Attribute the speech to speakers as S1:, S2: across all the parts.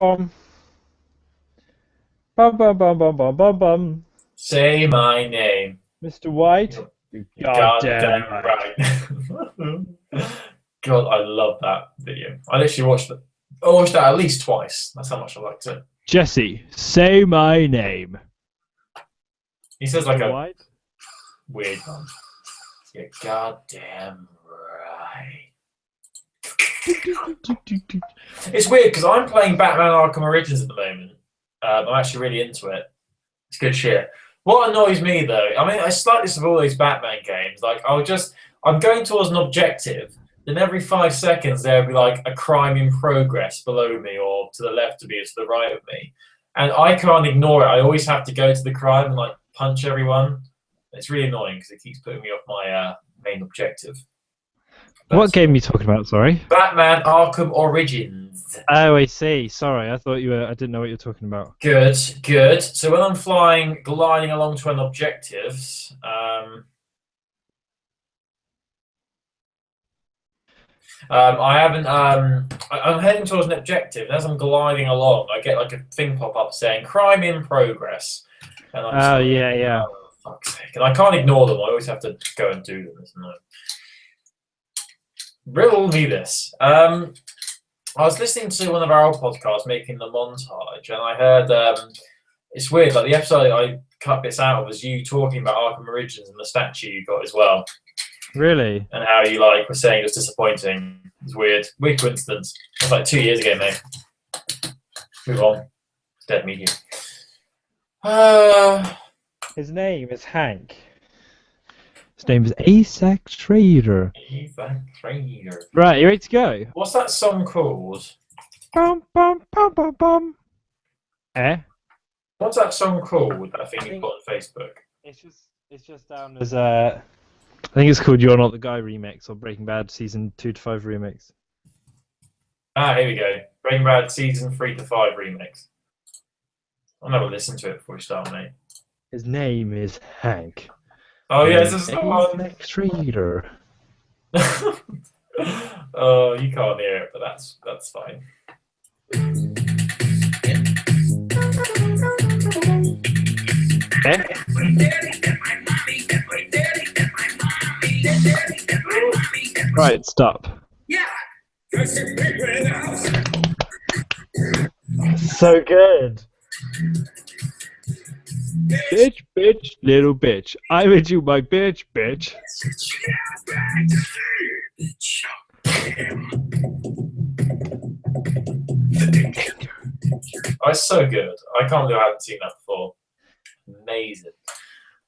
S1: Bum bum bum bum bum bum bum.
S2: Say my name.
S1: Mr. White,
S2: You're
S1: you
S2: you're
S1: goddamn
S2: goddamn
S1: right.
S2: right. God, I love that video. I literally watched it. I watched that at least twice. That's how much I liked it.
S1: Jesse, say my name.
S2: He says like
S1: Mr.
S2: a
S1: White?
S2: weird one. You're goddamn right. It's weird because I'm playing Batman Arkham Origins at the moment. I'm actually really into it. It's good shit. What annoys me though, I mean, it's like this with all these Batman games. Like, I'm going towards an objective, then every 5 seconds there'll be like a crime in progress below me, or to the left of me, or to the right of me, and I can't ignore it. I always have to go to the crime and like punch everyone. It's really annoying because it keeps putting me off my main objective.
S1: What
S2: But
S1: game are you talking about? Sorry.
S2: Batman Arkham Origins.
S1: Oh, I see. Sorry, I thought you were. I didn't know what you were talking about.
S2: Good, good. So when I'm gliding along to an objective, I haven't. I'm heading towards an objective, and as I'm gliding along, I get like a thing pop up saying "crime in progress," and I'm just
S1: Oh,
S2: like,
S1: yeah, yeah.
S2: "Oh, fuck's sake!" And I can't ignore them. I always have to go and do them. Isn't it? Riddle me this. I was listening to one of our old podcasts, making the montage, and I heard. It's weird. Like the episode I cut bits out of was you talking about Arkham Origins and the statue you got as well,
S1: Really?
S2: and how you like were saying it was disappointing. It's weird. Weird coincidence. It was like 2 years ago, mate. Move on. It's dead medium.
S1: His name is Hank. His name is Asax Trader.
S2: Trader.
S1: Right, you ready to go?
S2: What's that song called?
S1: Bum bum bum bum bum. Eh?
S2: What's that song called? That thing you put on Facebook.
S1: It's just down as I think it's called "You're Not the Guy" remix or Breaking Bad season 2 to 5 remix.
S2: Ah, here we go. Breaking Bad season 3 to 5 remix. I'll never listen to it before we start, mate.
S1: His name is Hank.
S2: Oh yeah, this is the one.
S1: Asax Trader.
S2: Oh, you can't hear it, but that's fine.
S1: Eh? Right, stop.
S3: Yeah.
S1: So good. Bitch, bitch, little bitch. I made you my bitch, bitch.
S2: Oh, it's so good. I can't believe I haven't seen that before. Amazing.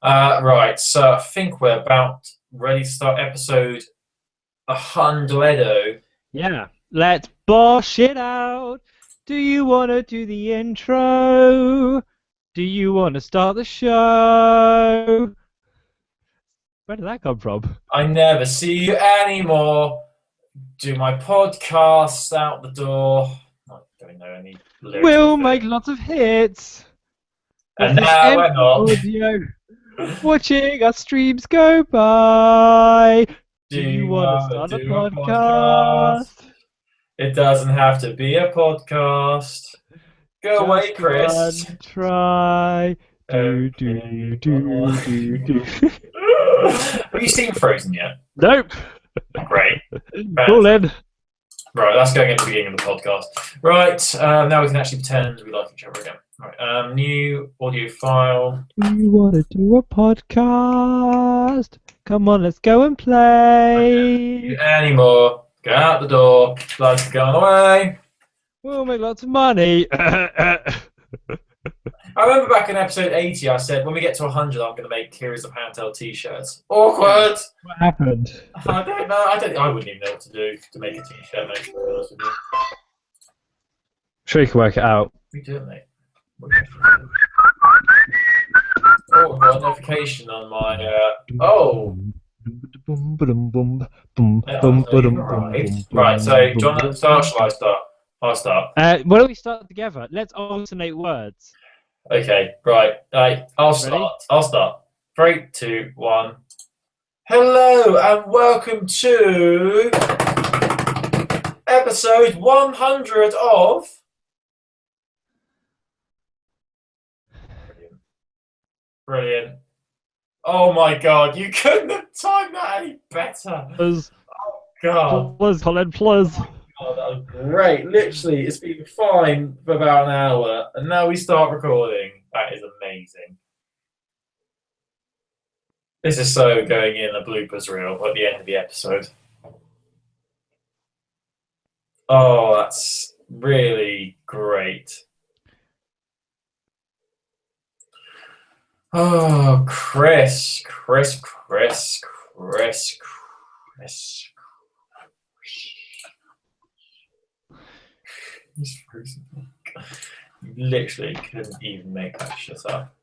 S2: Right, so I think we're about ready to start episode 100.
S1: Yeah, let's bosh it out. Do you want to do the intro? Do you want to start the show? Where did that come from?
S2: I never see you anymore. Do my podcast out the door. I don't know any lyrics.
S1: We'll make lots of hits.
S2: And now we're not.
S1: Audio. Watching our streams go by. Do you want to start a podcast?
S2: It doesn't have to be a podcast. Go away, Chris.
S1: One try. Do, do, do, do, do.
S2: Have you seen Frozen yet?
S1: Nope.
S2: Great.
S1: All in.
S2: Right, that's going at the beginning of the podcast. Right, now we can actually pretend we like each other again. Right, new audio file.
S1: Do you want to do a podcast? Come on, let's go and play.
S2: Anymore. Go out the door. Lights are going away.
S1: We'll make lots of money.
S2: I remember back in episode 80, I said when we get to 100, I'm going to make Heroes of Handheld t-shirts. Awkward.
S1: What happened?
S2: I don't know. I wouldn't even know what to do to make a t-shirt, mate. To be honest with you.
S1: Sure you can work it out.
S2: We do it, mate. Oh, I've got a notification on my. Oh. Right, so do you want to start? Shall I start? I'll start.
S1: Why don't we start together? Let's alternate words.
S2: Okay, right. I'll start.
S1: Ready?
S2: I'll start. 3, 2, 1. Hello and welcome to episode 100 of Brilliant. Oh my god, you couldn't have timed that any better.
S1: Please,
S2: God.
S1: please, Colin, please.
S2: Oh, that was great. Literally, it's been fine for about an hour, and now we start recording. That is amazing. This is so going in a bloopers reel at the end of the episode. Oh, that's really great. Oh, Chris. He's frozen. You literally couldn't even make that shit up.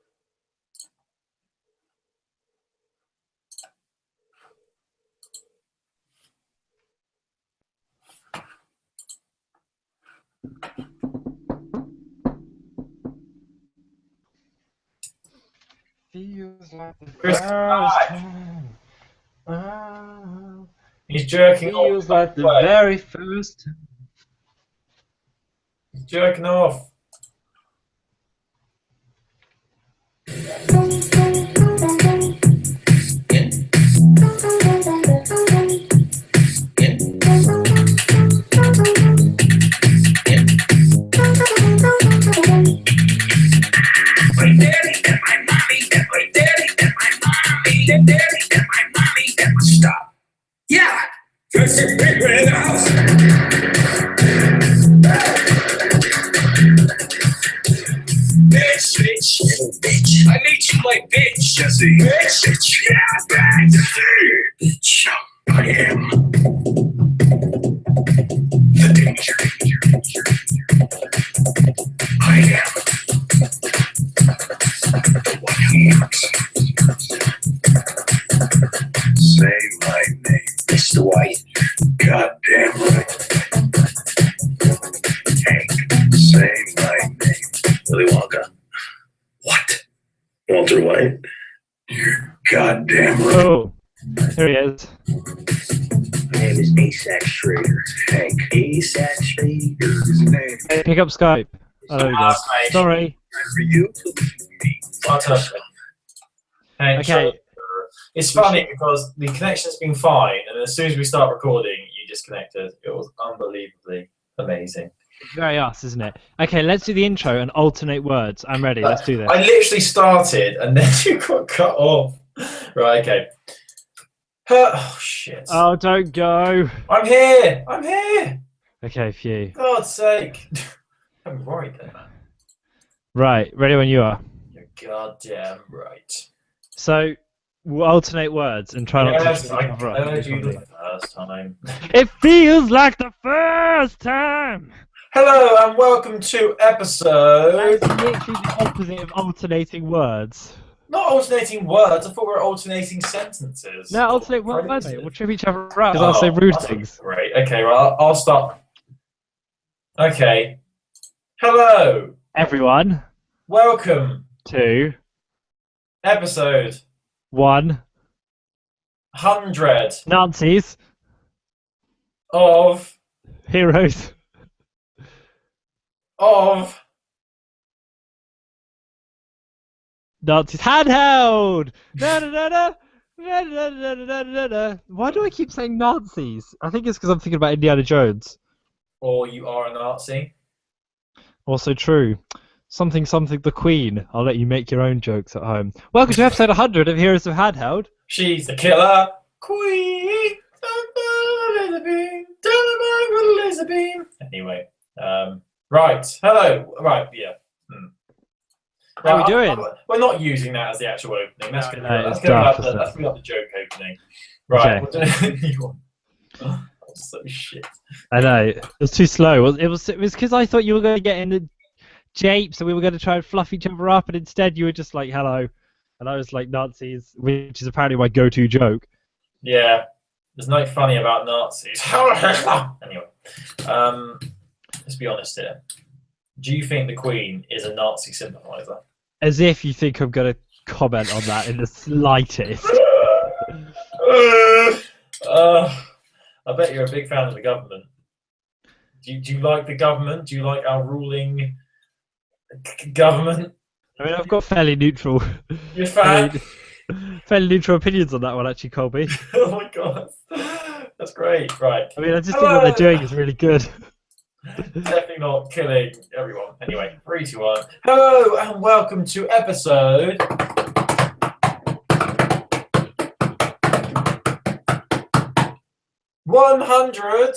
S1: Feels like the
S2: Chris,
S1: first
S2: time.
S1: time.
S2: He's jerking
S1: Feels
S2: off.
S1: like the very first time.
S2: He's jerking off.
S3: Stop. Yeah. First people in the house. Bitch. Bitch. I need you like bitch, Jesse. Bitch. Yeah, bitch. I am the danger. I am the one who works. Say my name, Mr. White. Goddamn right. Hank, say my name. Willy Wonka. What? Walter White? You're goddamn right.
S1: Oh, here he is.
S3: My name is ASAC Schrader. Hank. ASAC Schrader is his name.
S1: Hey, pick up Skype. Oh, there we go. Sorry.
S3: For you?
S1: Okay.
S2: It's funny because the connection's been fine, and as soon as we start recording, you disconnected. It was unbelievably amazing.
S1: Very us, isn't it? Okay, let's do the intro and alternate words. I'm ready. Let's do this.
S2: I literally started, and then you got cut off. Right, okay. Oh, shit.
S1: Oh, don't go.
S2: I'm here.
S1: Okay, phew.
S2: God's sake. I'm right then.
S1: Right, ready when you are.
S2: You're goddamn right.
S1: So, we'll alternate words and try not to
S2: Yes,
S1: each
S2: I
S1: other up.
S2: heard you the first time.
S1: It feels like the first time.
S2: Hello and welcome to episode.
S1: That's literally the opposite of alternating words.
S2: Not alternating words. I thought we were alternating sentences.
S1: No, alternate words. Mate. We'll trip each other up because I'll say rude
S2: that's
S1: things.
S2: Great. Okay, well, I'll start. Okay. Hello.
S1: Everyone,
S2: Welcome.
S1: to
S2: Episode
S1: 100 Nazis,
S2: of
S1: heroes, Nazis, handheld. Da, da, da, da. Da, da, da, da, da, da. Why do I keep saying Nazis? I think it's because I'm thinking about Indiana Jones.
S2: or you are a Nazi.
S1: Also true. Something, the Queen. I'll let you make your own jokes at home. Welcome to episode 100 of Heroes of Handheld.
S2: She's the killer queen. Anyway, right. Hello. Right. Yeah.
S1: How are we doing?
S2: We're not using that as the actual opening. That's going
S1: No,
S2: to be like
S1: it's
S2: the joke opening. Right.
S1: Okay.
S2: We're doing a new one. Oh, so shit.
S1: I know. It was too slow. It was because I thought you were going to get in the japes and we were going to try and fluff each other up, and instead you were just like, hello. And I was like, Nazis, which is apparently my go-to joke.
S2: Yeah. There's nothing funny about Nazis. Anyway. Let's be honest here. Do you think the Queen is a Nazi sympathiser?
S1: As if you think I'm going to comment on that in the slightest.
S2: I bet you're a big fan of the government. Do you like the government? Do you like our ruling government?
S1: I mean, I've got fairly neutral,
S2: You're a fan?
S1: fairly neutral opinions on that one, actually, Colby.
S2: Oh my god, that's great. Right,
S1: I mean, I just think what they're doing is really good.
S2: definitely not killing everyone. Anyway, 3, 2, 1. Hello and welcome to episode 100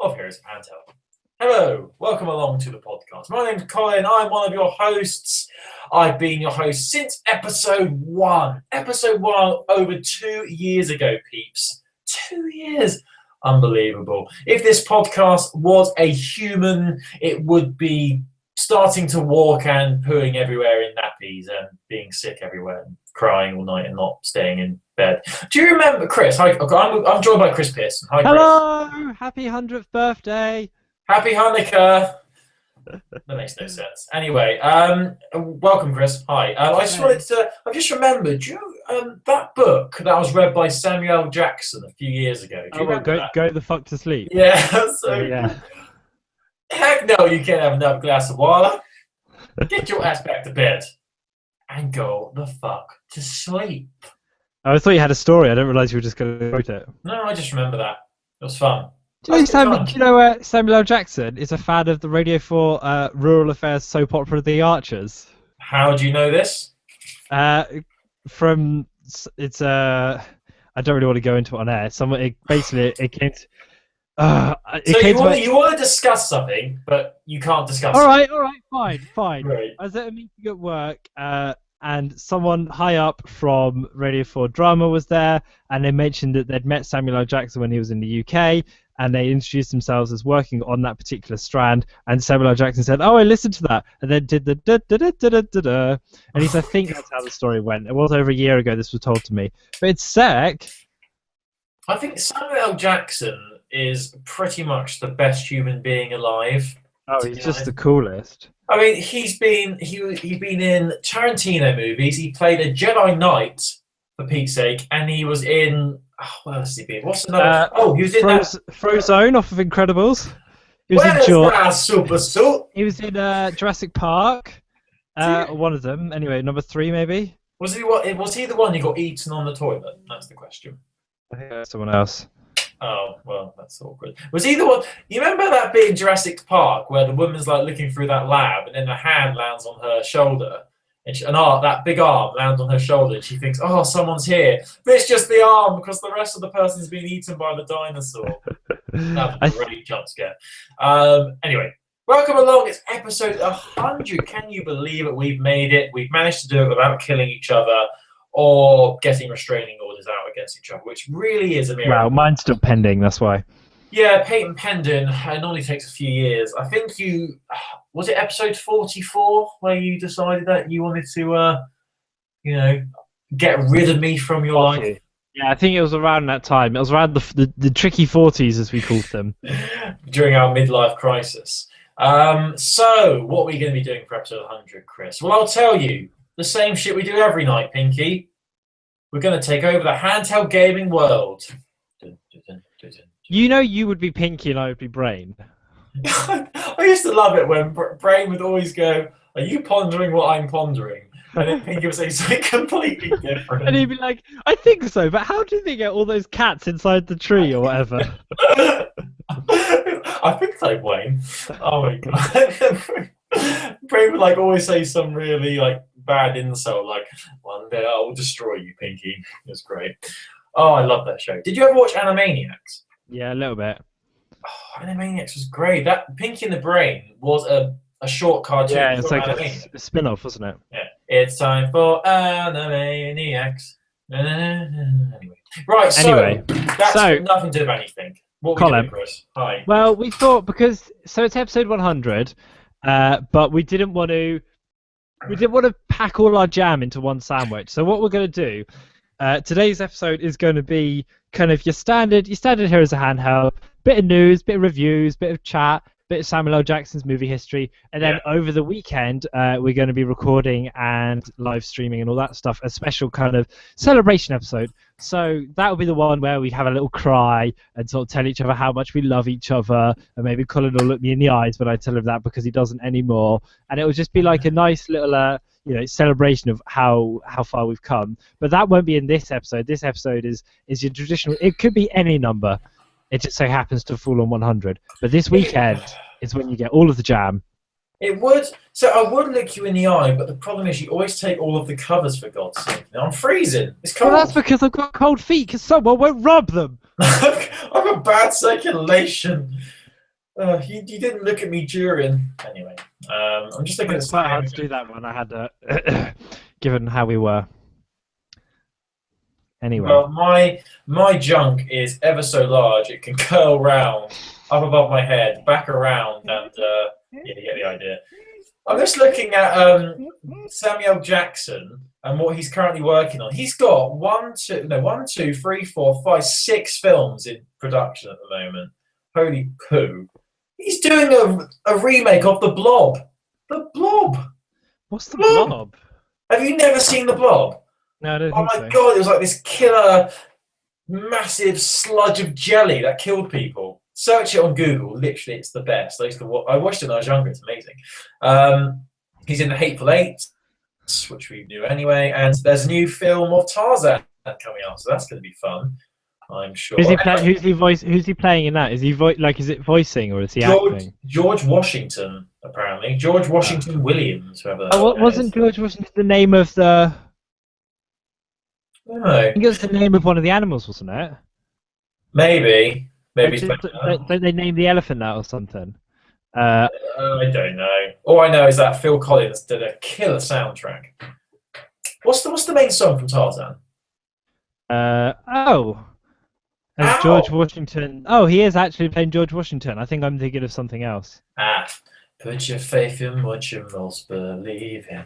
S2: of Heroes of Handheld. Hello, welcome along to the podcast. My name's Colin, I'm one of your hosts. I've been your host since episode 1. Episode 1 over 2 years ago, peeps. 2 years. Unbelievable. If this podcast was a human, it would be starting to walk and pooing everywhere in nappies and being sick everywhere and crying all night and not staying in bed. Do you remember, Chris? Hi, I'm joined by Chris Pearson. Hi, Chris.
S1: Hello! Happy 100th birthday!
S2: Happy Hanukkah. That makes no sense. Anyway, welcome, Chris. Hi. I just remembered, that book that was read by Samuel L. Jackson a few years ago. Do you remember that?
S1: Go the fuck to sleep.
S2: Yeah, so
S1: Yeah.
S2: heck no, you can't have another glass of water. Get your ass back to bed and go the fuck to sleep.
S1: Oh, I thought you had a story. I didn't realise you were just going to quote it.
S2: No, I just remember that. It was fun.
S1: Do you know Samuel L. Jackson is a fan of the Radio 4 rural affairs soap opera The Archers?
S2: How do you know this?
S1: I don't really want to go into it on air. It came to.
S2: You want to discuss something, but you can't discuss.
S1: All right, fine.
S2: Right.
S1: I was at a meeting at work, and someone high up from Radio 4 Drama was there, and they mentioned that they'd met Samuel L. Jackson when he was in the UK, and they introduced themselves as working on that particular strand, and Samuel L. Jackson said, "Oh, I listened to that," and then did the da-da-da-da-da-da, and I think that's how the story went. It was over a year ago this was told to me. But it's sick.
S2: I think Samuel L. Jackson is pretty much the best human being alive.
S1: Oh, he's just the coolest.
S2: I mean, he's been in Tarantino movies. He played a Jedi Knight, for Pete's sake, and he was in. Oh, what else has he been? What's another? He was in
S1: Frozone off of Incredibles. He was
S2: Where's
S1: in Jaws.
S2: that super suit?
S1: He was in Jurassic Park. One of them. Anyway, number 3 maybe.
S2: Was he the one who got eaten on the toilet? That's the question.
S1: I think that's someone else.
S2: Oh, well, that's awkward. Was he the one? You remember that bit in Jurassic Park where the woman's like looking through that lab and then her hand lands on her shoulder? And that big arm lands on her shoulder, and she thinks, "Oh, someone's here." But it's just the arm because the rest of the person's been eaten by the dinosaur. That was a great jump scare. Anyway, welcome along. It's episode 100. Can you believe it? We've made it. We've managed to do it without killing each other or getting restraining orders out against each other, which really is a miracle.
S1: Well, mine's still pending. That's why.
S2: Yeah, patent pending. It normally takes a few years. I think was it episode 44 where you decided that you wanted to, get rid of me from your life?
S1: Yeah, I think it was around that time. It was around the tricky 40s, as we called them,
S2: during our midlife crisis. So, what are we going to be doing for episode 100, Chris? Well, I'll tell you the same shit we do every night, Pinky. We're going to take over the handheld gaming world.
S1: You know, you would be Pinky and I would be Brain.
S2: I used to love it when Brain would always go, "Are you pondering what I'm pondering?" And then Pinky would say something completely different.
S1: And he'd be like, "I think so, but how do they get all those cats inside the tree or whatever?"
S2: I think so, Wayne. Oh my god. Brain would always say some really bad insult, like, "One day I will destroy you, Pinky." It was great. Oh, I love that show. Did you ever watch Animaniacs?
S1: Yeah, a little bit.
S2: Oh, Animaniacs was great. That Pinky and the Brain was a short cartoon.
S1: Yeah, it's like a spin-off, wasn't it?
S2: Yeah. It's time for Animaniacs. Anyway. Right, so that's got nothing to do with anything. What are we doing, Chris? Hi.
S1: Well, we thought it's episode 100, but we didn't want to pack all our jam into one sandwich. So what we're going to do, today's episode is going to be kind of your standard Heroes of Handheld, bit of news, bit of reviews, bit of chat, bit of Samuel L. Jackson's movie history, and then over the weekend we're going to be recording and live streaming and all that stuff, a special kind of celebration episode. So that will be the one where we have a little cry and sort of tell each other how much we love each other, and maybe Colin will look me in the eyes when I tell him that because he doesn't anymore, and it will just be like a nice little celebration of how far we've come. But that won't be in this episode. This episode is your traditional. It could be any number. It just so happens to fall on 100. But this weekend is when you get all of the jam.
S2: It would. So I would look you in the eye, but the problem is you always take all of the covers, for God's sake. Now I'm freezing. It's cold.
S1: Well, that's because I've got cold feet, because someone won't rub them.
S2: I've got bad circulation. You didn't look at me during. Anyway, I'm just looking at
S1: It's quite hard to do that when I had, given how we were. Anyway.
S2: Well, my junk is ever so large. It can curl round, up above my head, back around, and you get the idea. I'm just looking at Samuel Jackson and what he's currently working on. He's got 6 films in production at the moment. Holy poo. He's doing a remake of The Blob. The Blob.
S1: What's The Blob?
S2: Have you never seen The Blob?
S1: No, I don't
S2: Oh
S1: think
S2: my
S1: so.
S2: God, it was like this killer, massive sludge of jelly that killed people. Search it on Google. Literally, it's the best. I watched it when I was younger. It's amazing. He's in The Hateful Eight, which we knew anyway, and there's a new film of Tarzan coming out, so that's going to be fun. I'm sure.
S1: Who's he playing in that? Is he is it voicing or is he acting?
S2: George Washington, apparently. George Washington Williams, whoever that
S1: wasn't George Washington the name of the...
S2: No.
S1: I think it was the name of one of the animals, wasn't it?
S2: Maybe.
S1: Don't they name the elephant that or something?
S2: I don't know. All I know is that Phil Collins did a killer soundtrack. What's the main song from Tarzan?
S1: As George Washington. Oh, he is actually playing George Washington. I think I'm thinking of something else.
S2: Put your faith in what you most believe in.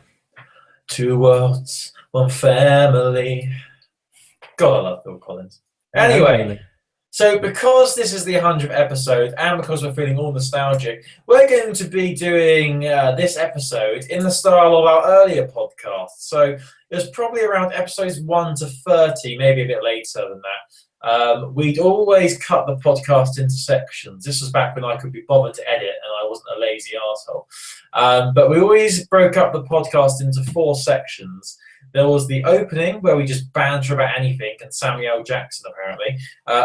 S2: 2 worlds, 1 family. God, I love Phil Collins. Anyway, so because this is the 100th episode and because we're feeling all nostalgic, we're going to be doing this episode in the style of our earlier podcast. So it was probably around episodes 1 to 30, maybe a bit later than that. We'd always cut the podcast into sections. This was back when I could be bothered to edit and I wasn't a lazy arsehole. But we always broke up the podcast into 4 sections. There was the opening where we just banter about anything and Samuel Jackson apparently.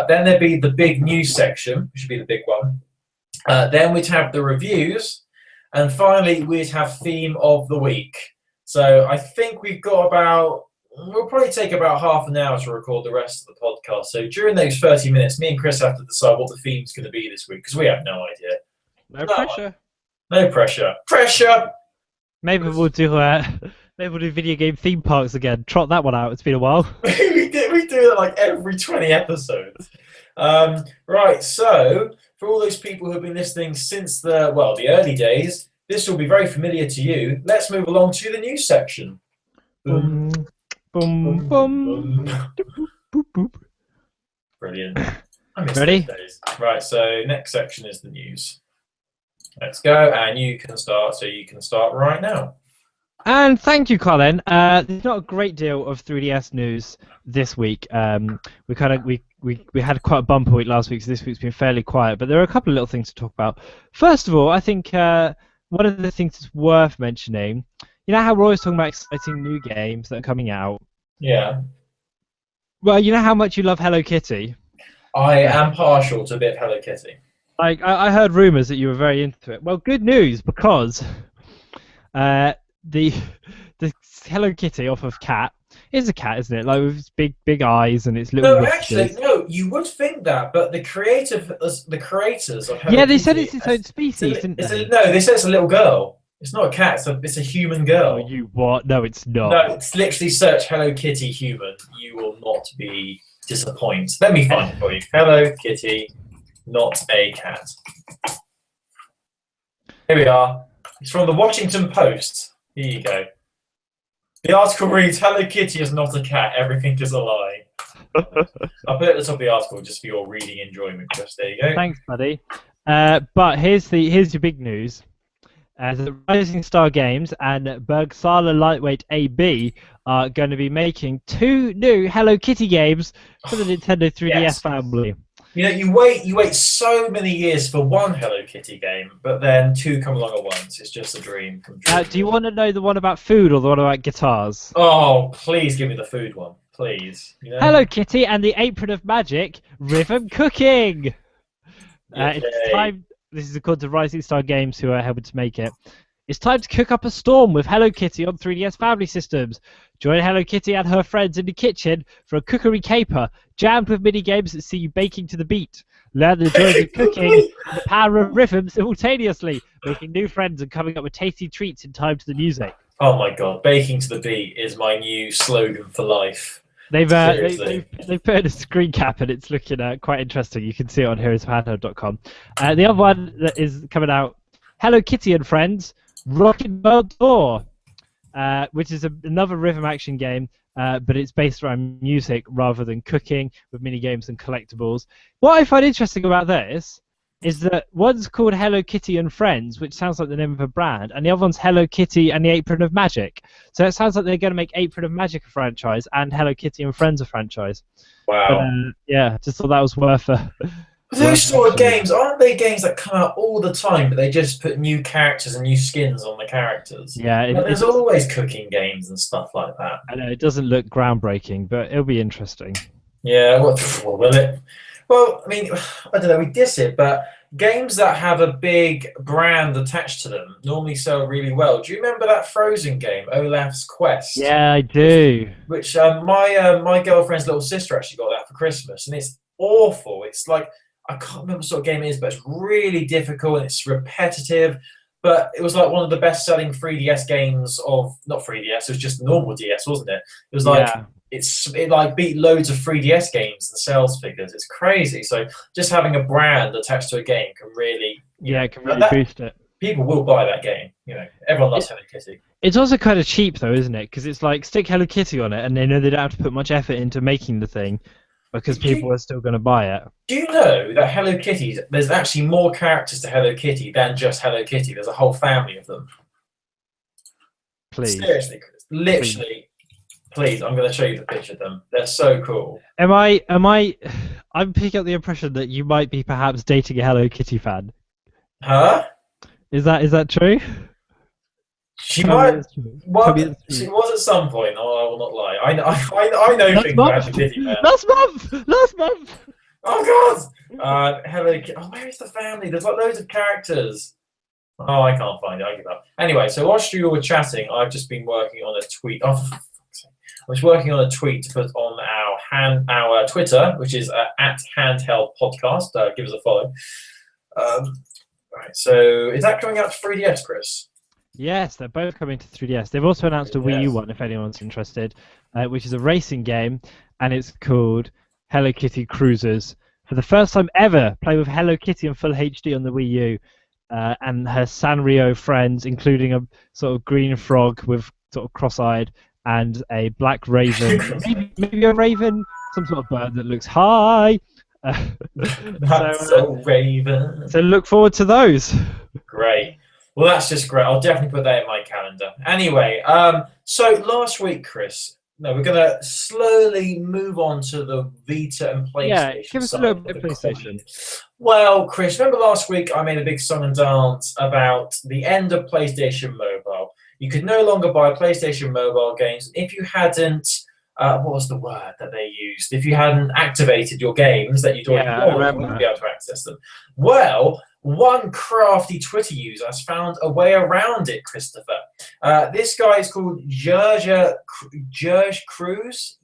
S2: Then there'd be the big news section, which would be the big one. Then we'd have the reviews. And finally, we'd have theme of the week. So I think we've got we'll probably take about half an hour to record the rest of the podcast. So during those 30 minutes, me and Chris have to decide what the theme's going to be this week because we have no idea.
S1: No pressure.
S2: No pressure. Pressure!
S1: Maybe we'll do video game theme parks again. Trot that one out. It's been a while.
S2: we do that like every 20 episodes. Right, so for all those people who've been listening since the early days, this will be very familiar to you. Let's move along to the news section.
S1: Boom, boom, boom. Boop, boop.
S2: Brilliant. I miss
S1: Ready?
S2: those days. Right, so next section is the news. Let's go, and you can start. So you can start right now.
S1: And thank you, Colin. There's not a great deal of 3DS news this week. We had quite a bumper week last week, so this week's been fairly quiet. But there are a couple of little things to talk about. First of all, I think one of the things that's worth mentioning. You know how Roy's talking about exciting new games that are coming out?
S2: Yeah.
S1: Well, you know how much you love Hello Kitty?
S2: I am partial to a bit of Hello Kitty.
S1: Like, I heard rumours that you were very into it. Well, good news, because the Hello Kitty off of Cat is a cat, isn't it? Like, with its big eyes and its little whiskers.
S2: No, you would think that, but the creators of Hello
S1: Yeah, they
S2: Kitty,
S1: said it's its own species, didn't they?
S2: No, they said it's a little girl. It's not a cat, it's a human girl.
S1: Oh, you what? No, it's not.
S2: No, it's literally search Hello Kitty human. You will not be disappointed. Let me find it for you. Hello Kitty, not a cat. Here we are. It's from the Washington Post. Here you go. The article reads, Hello Kitty is not a cat, everything is a lie. I'll put it at the top of the article just for your reading enjoyment, Chris. There you go.
S1: Thanks, buddy. But here's your big news. The Rising Star Games and Bergsala Lightweight AB are going to be making 2 new Hello Kitty games for the Nintendo 3DS
S2: Yes.
S1: family.
S2: You know, you wait so many years for one Hello Kitty game, but then 2 come along at once. It's just a dream come true.
S1: Do you want to know the one about food or the one about guitars?
S2: Oh, please give me the food one, please. You know?
S1: Hello Kitty and the Apron of Magic Rhythm Cooking.
S2: Yay.
S1: It's time. This is according to Rising Star Games, who are helping to make it. It's time to cook up a storm with Hello Kitty on 3DS family systems. Join Hello Kitty and her friends in the kitchen for a cookery caper, jammed with mini games that see you baking to the beat. Learn the joys of cooking and the power of rhythm simultaneously, making new friends and coming up with tasty treats in time to the music.
S2: Oh my god, baking to the beat is my new slogan for life.
S1: They've
S2: Seriously.
S1: put in a screen cap and it's looking quite interesting. You can see it on heroesofhandheld.com. The other one that is coming out, Hello Kitty and Friends, Rockin' World Tour, which is another rhythm action game, but it's based around music rather than cooking, with mini games and collectibles. What I find interesting about this is that one's called Hello Kitty and Friends, which sounds like the name of a brand, and the other one's Hello Kitty and the Apron of Magic. So it sounds like they're going to make Apron of Magic a franchise and Hello Kitty and Friends a franchise.
S2: Wow.
S1: But, yeah, just thought that was worth a...
S2: Those sort of games, aren't they games that come out all the time, but they just put new characters and new skins on the characters?
S1: Yeah,
S2: There's always cooking games and stuff like that.
S1: I know, it doesn't look groundbreaking, but it'll be interesting.
S2: Yeah, well, will it? Well, I mean, I don't know, we diss it, but games that have a big brand attached to them normally sell really well. Do you remember that Frozen game, Olaf's Quest?
S1: Yeah, I do.
S2: Which my girlfriend's little sister actually got that for Christmas, and it's awful. It's like, I can't remember what sort of game it is, but it's really difficult and it's repetitive. But it was like one of the best-selling 3DS games of, not 3DS, it was just normal DS, wasn't it? It was like, it like beat loads of 3DS games and sales figures. It's crazy. So just having a brand attached to a game can really,
S1: it can really boost it.
S2: People will buy that game. You know, everyone loves Hello Kitty.
S1: It's also kind of cheap though, isn't it? Because it's like stick Hello Kitty on it, and they know they don't have to put much effort into making the thing, because people are still going to buy it.
S2: Do you know that Hello Kitty, there's actually more characters to Hello Kitty than just Hello Kitty? There's a whole family of them.
S1: Please.
S2: Seriously, Chris. Literally. Please, I'm going to show you the picture of them. They're so cool.
S1: I'm picking up the impression that you might be perhaps dating a Hello Kitty fan.
S2: Huh?
S1: Is that true?
S2: She might. Well, she was at some point. Oh, I will not lie. I know things about the Kitty man.
S1: Last month.
S2: Oh God! Hello. Oh, where is the family? There's like loads of characters. Oh, I can't find it. I give up. Anyway, so whilst you were chatting, I've just been working on a tweet. Oh, for fuck's sake. I was working on a tweet to put on our Twitter, which is at Handheld Podcast. Give us a follow. Right. So is that coming out to 3DS, Chris?
S1: Yes, they're both coming to 3DS. They've also announced a Wii U one, if anyone's interested, which is a racing game, and it's called Hello Kitty Cruisers. For the first time ever, play with Hello Kitty in full HD on the Wii U, and her Sanrio friends, including a sort of green frog with sort of cross-eyed, and a black raven, maybe a raven, some sort of bird that looks high.
S2: That's so raven.
S1: So look forward to those.
S2: Great. Well, that's just great. I'll definitely put that in my calendar. Anyway, so last week, Chris, we're going to slowly move on to the Vita and PlayStation.
S1: Yeah, give us a little bit of PlayStation.
S2: Well, Chris, remember last week I made a big song and dance about the end of PlayStation Mobile. You could no longer buy PlayStation Mobile games if you hadn't, what was the word that they used? If you hadn't activated your games that you'd already bought, you wouldn't be able to access them. Well, one crafty Twitter user has found a way around it, Christopher. This guy is called Jurger Cruz,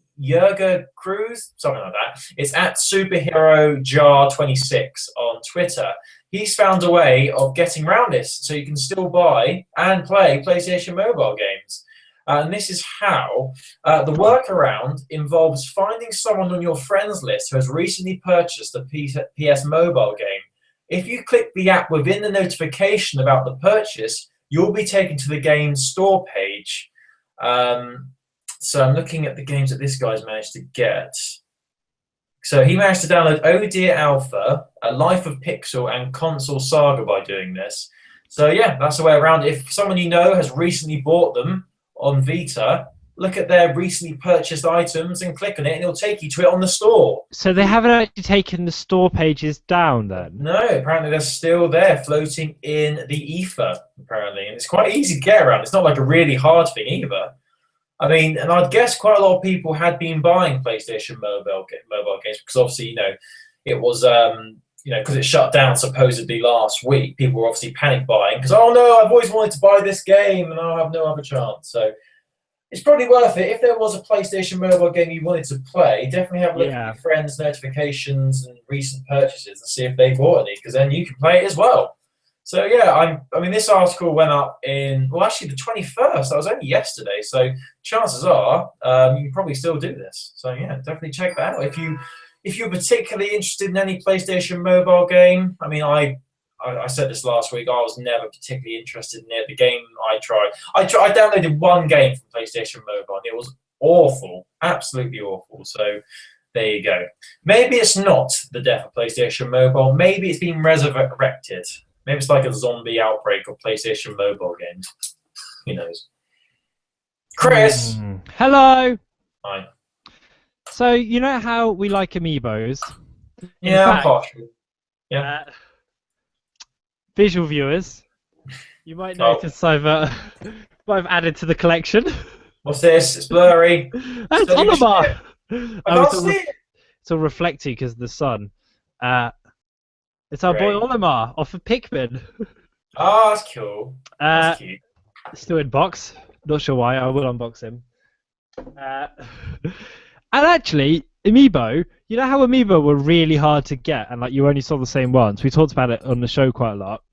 S2: something like that. It's at SuperheroJar26 on Twitter. He's found a way of getting around this, so you can still buy and play PlayStation Mobile games. And this is how. The workaround involves finding someone on your friends list who has recently purchased a PS Mobile game. If you click the app within the notification about the purchase, you'll be taken to the game's store page. So I'm looking at the games that this guy's managed to get. So he managed to download Oh Dear Alpha, A Life of Pixel, and Console Saga by doing this. So yeah, that's the way around it. If someone you know has recently bought them on Vita, look at their recently purchased items and click on it, and it'll take you to it on the store.
S1: So they haven't actually taken the store pages down then?
S2: No, apparently they're still there, floating in the ether, apparently. And it's quite easy to get around. It's not like a really hard thing either. I mean, and I'd guess quite a lot of people had been buying PlayStation mobile games because obviously, it was, because it shut down supposedly last week. People were obviously panic buying because, oh no, I've always wanted to buy this game and I'll have no other chance. So it's probably worth it. If there was a PlayStation mobile game you wanted to play, definitely have a look at your friends' notifications and recent purchases and see if they bought any, because then you can play it as well. So yeah, I mean, this article went up actually the 21st. That was only yesterday. So chances are you can probably still do this. So yeah, definitely check that out. If you're particularly interested in any PlayStation mobile game, I mean, I said this last week. I was never particularly interested in it. The game I downloaded one game from PlayStation Mobile, and it was awful, absolutely awful. So there you go. Maybe it's not the death of PlayStation Mobile. Maybe it's been resurrected. Maybe it's like a zombie outbreak of PlayStation Mobile games. Who knows? Chris.
S1: Hello.
S2: Hi.
S1: So you know how we like amiibos?
S2: Yeah, I'm partial. Yeah.
S1: Visual viewers, you might notice I've added to the collection.
S2: What's this? It's blurry.
S1: It's Olimar. It's all reflecty because of the sun. It's our boy Olimar off of Pikmin.
S2: Oh, that's cool. That's cute.
S1: Still in box. Not sure why. I will unbox him. And actually, amiibo. You know how amiibo were really hard to get, and like you only saw the same ones. We talked about it on the show quite a lot.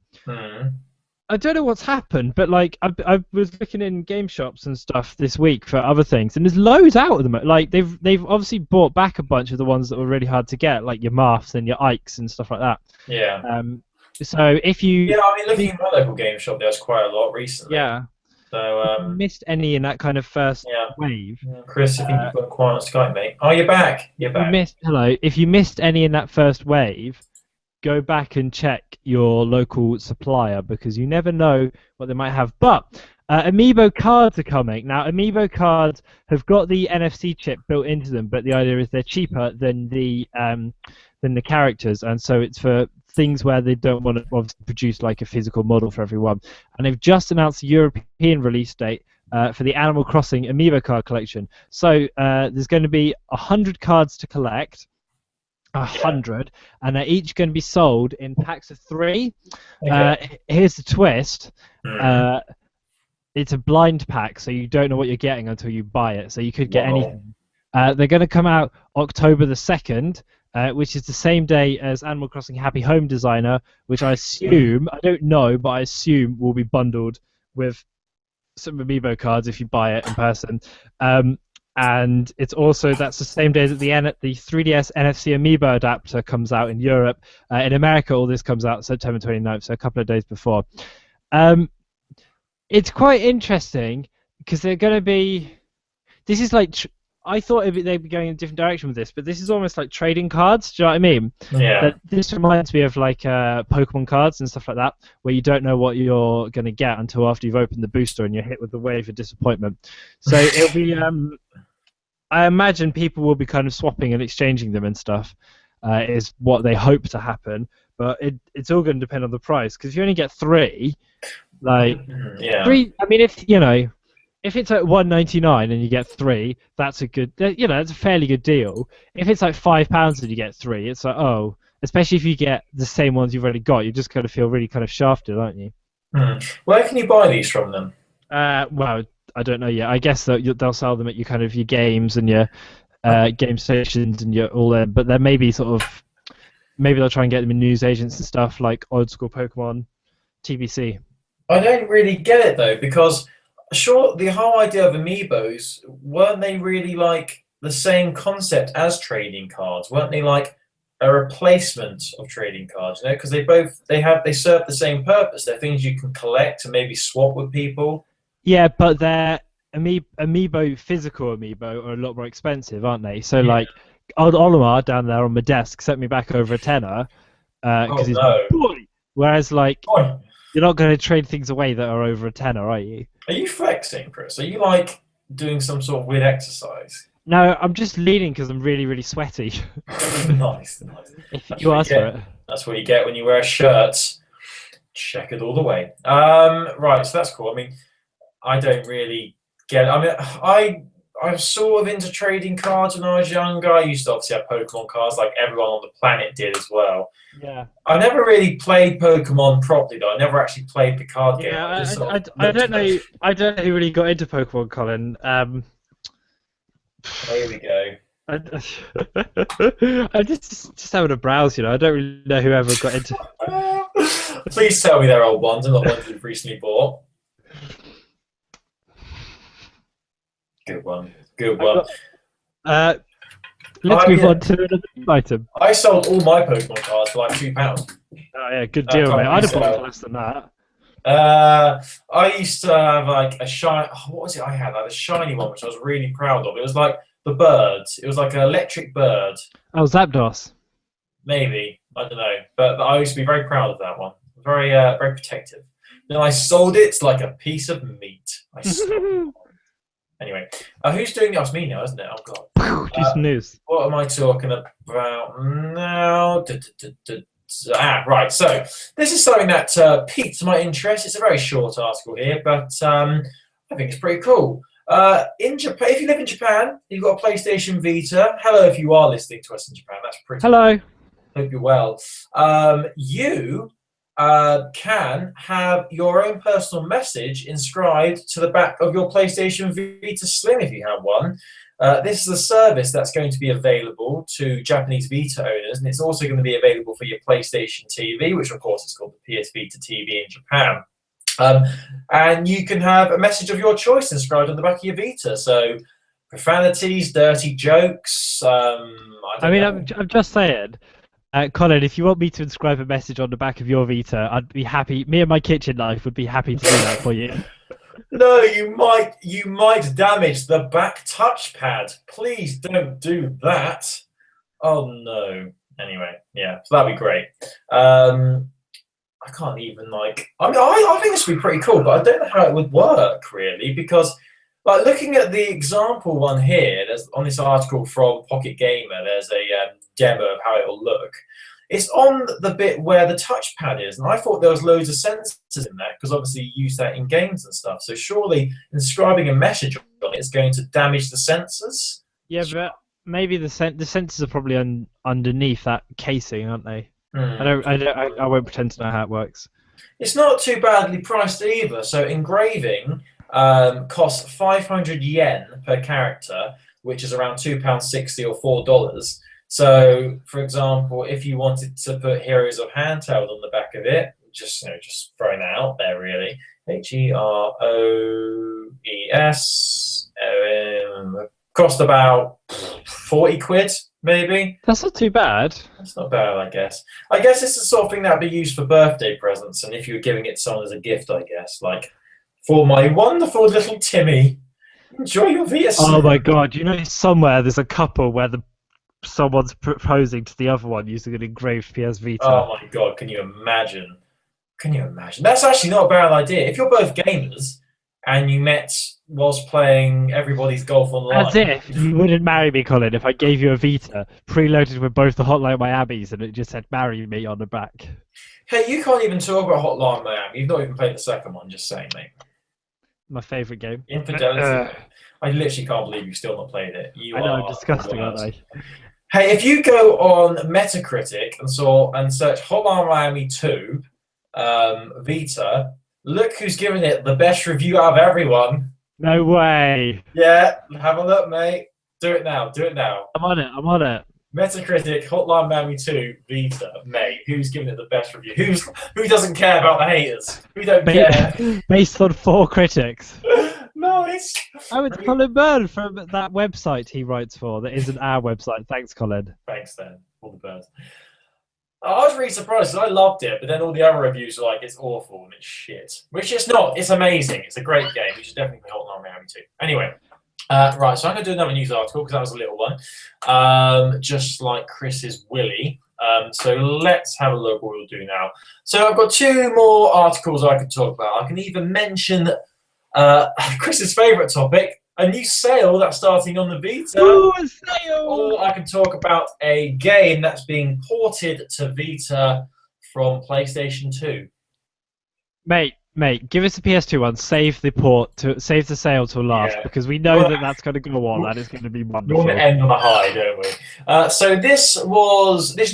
S1: I don't know what's happened, but like I was looking in game shops and stuff this week for other things, and there's loads out of them. Like they've obviously brought back a bunch of the ones that were really hard to get, like your Marths and your Ikes and stuff like that.
S2: Yeah.
S1: So if you
S2: looking at my local game shop, there's quite a lot recently.
S1: Yeah.
S2: So
S1: if you missed any in that kind of first wave.
S2: Chris, I think you've got quiet on Skype, mate. Oh, you're back. You're back.
S1: If you missed any in that first wave, go back and check your local supplier because you never know what they might have. But amiibo cards are coming. Now, amiibo cards have got the NFC chip built into them, but the idea is they're cheaper than the characters, and so it's for things where they don't want to obviously produce like a physical model for everyone. And they've just announced the European release date for the Animal Crossing amiibo card collection. So there's going to be 100 cards to collect. 100, and they're each going to be sold in packs of 3. Okay. Here's the twist. It's a blind pack, so you don't know what you're getting until you buy it. So you could get anything. They're going to come out October the 2nd, which is the same day as Animal Crossing Happy Home Designer, which I assume, I don't know, but I assume will be bundled with some amiibo cards if you buy it in person. And it's also, that's the same day that the 3DS NFC Amiibo adapter comes out in Europe. In America, all this comes out September 29th, so a couple of days before. It's quite interesting because they're going to be... This is like... I thought they'd be going in a different direction with this, but this is almost like trading cards. Do you know what I mean?
S2: Yeah.
S1: This reminds me of like Pokemon cards and stuff like that, where you don't know what you're going to get until after you've opened the booster and you're hit with the wave of disappointment. So it'll be... I imagine people will be kind of swapping and exchanging them and stuff, is what they hope to happen. But it's all going to depend on the price, because if you only get 3, like 3. I mean, if it's like $1.99 and you get 3, that's a good. That's a fairly good deal. If it's like £5 and you get 3, it's like especially if you get the same ones you've already got, you just kind of feel really kind of shafted, aren't you?
S2: Where can you buy these from then?
S1: Well, I don't know yet. I guess that they'll sell them at your games and your game stations and your all them. But there may be maybe they'll try and get them in news agents and stuff like Old School Pokemon, TBC.
S2: I don't really get it though, because sure, the whole idea of amiibos, weren't they really like the same concept as trading cards? Weren't they like a replacement of trading cards? Because they serve the same purpose. They're things you can collect and maybe swap with people.
S1: Yeah, but they're physical amiibo are a lot more expensive, aren't they? So like old Olimar down there on my desk sent me back over a tenner because he's my boy. Whereas, like,
S2: Boy,
S1: you're not going to trade things away that are over a tenner, are you?
S2: are you flexing, Chris? Are you like doing some sort of weird exercise?
S1: No, I'm just leaning because I'm really, really sweaty.
S2: Nice.
S1: If you ask for it.
S2: That's what you get when you wear a shirt checkered all the way. Right, so that's cool. I mean, I don't really get it. I mean, I'm sort of into trading cards when I was younger. I used to obviously have Pokemon cards like everyone on the planet did as well.
S1: Yeah.
S2: I never really played Pokemon properly though. I never actually played the card game.
S1: Yeah, I don't know. I don't know who really got into Pokemon, Colin.
S2: There we go.
S1: I'm just having a browse, you know. I don't really know whoever got into.
S2: Please tell me they're old ones and not ones you've recently bought. Good one.
S1: Let's move on to another item.
S2: I sold all my Pokemon cards for like £2.
S1: Oh yeah, good deal, mate. I'd have bought for less than that.
S2: I used to have like a shiny. What was it? I had like a shiny one, which I was really proud of. It was like the bird. It was like an electric bird.
S1: Oh, Zapdos.
S2: Maybe, I don't know, but I used to be very proud of that one. Very, very protective. Then I sold it like a piece of meat. I sold Anyway, who's doing it? It's me now, isn't it? Oh god.
S1: Just news.
S2: What am I talking about now? Right. So this is something that piqued my interest. It's a very short article here, but I think it's pretty cool. In Japan, if you live in Japan, you've got a PlayStation Vita. Hello, if you are listening to us in Japan. That's pretty.
S1: Hello.
S2: Hope you're well. You can have your own personal message inscribed to the back of your PlayStation Vita Slim if you have one. This is a service that's going to be available to Japanese Vita owners, and it's also going to be available for your PlayStation TV, which of course is called the PS Vita TV in Japan. And you can have a message of your choice inscribed on the back of your Vita. So profanities, dirty jokes.
S1: I'm just saying. Colin, if you want me to inscribe a message on the back of your Vita, I'd be happy. Me and my kitchen knife would be happy to do that for you.
S2: No, you might damage the back touchpad. Please don't do that. Oh no. Anyway, yeah, so that'd be great. I can't even I think this would be pretty cool, but I don't know how it would work really, because like looking at the example one here, there's on this article from Pocket Gamer, there's a demo of how it'll look. It's on the bit where the touchpad is, and I thought there was loads of sensors in there because obviously you use that in games and stuff. So surely inscribing a message on it is going to damage the sensors.
S1: Yeah, but maybe the sensors are probably underneath that casing, aren't they? I won't pretend to know how it works.
S2: It's not too badly priced either. So engraving costs 500 yen per character, which is around £2.60 or $4. So, for example, if you wanted to put Heroes of Handheld on the back of it, just throwing that out there, really. HEROES cost about 40 quid, maybe.
S1: That's not too bad.
S2: That's not bad, I guess. I guess it's the sort of thing that would be used for birthday presents, and if you were giving it to someone as a gift, I guess, like for my wonderful little Timmy, enjoy your Vita.
S1: Oh my god! You know, somewhere there's a couple where someone's proposing to the other one using an engraved PS Vita.
S2: Oh my god, can you imagine? That's actually not a bad idea. If you're both gamers and you met whilst playing Everybody's Golf Online.
S1: As if you wouldn't marry me, Colin, if I gave you a Vita preloaded with both the Hotline Miamis and it just said marry me on the back.
S2: Hey, you can't even talk about Hotline Miami. You've not even played the second one, just saying, mate.
S1: My favourite game.
S2: Infidelity. I literally can't believe you've still not played it.
S1: I know, I'm disgusting, aren't I?
S2: Hey, if you go on Metacritic and search Hotline Miami 2 Vita, look who's giving it the best review out of everyone.
S1: No way.
S2: Yeah, have a look, mate. Do it now.
S1: I'm on it.
S2: Metacritic Hotline Miami 2 Vita, mate. Who's giving it the best review? Who doesn't care about the haters? Who don't care?
S1: Based on 4 critics.
S2: Nice.
S1: Oh, it's Colin Byrne from that website he writes for that isn't our website. Thanks, Colin.
S2: Thanks, then. All the best. I was really surprised because I loved it, but then all the other reviews were like, it's awful and it's shit. Which it's not. It's amazing. It's a great game. You should definitely play Hotline Miami 2. Anyway, Right, so I'm going to do another news article because that was a little one, just like Chris's Willy. So let's have a look what we'll do now. So I've got 2 more articles I could talk about. I can even mention Chris's favourite topic, a new sale that's starting on the Vita.
S1: Ooh, a sale!
S2: Or I can talk about a game that's being ported to Vita from PlayStation 2.
S1: Mate, give us the PS2 one. Save the sale till last
S2: Yeah.
S1: because we know that that's going to go on and it's going to be
S2: We
S1: wonderful.
S2: want to end on a high, don't we? So this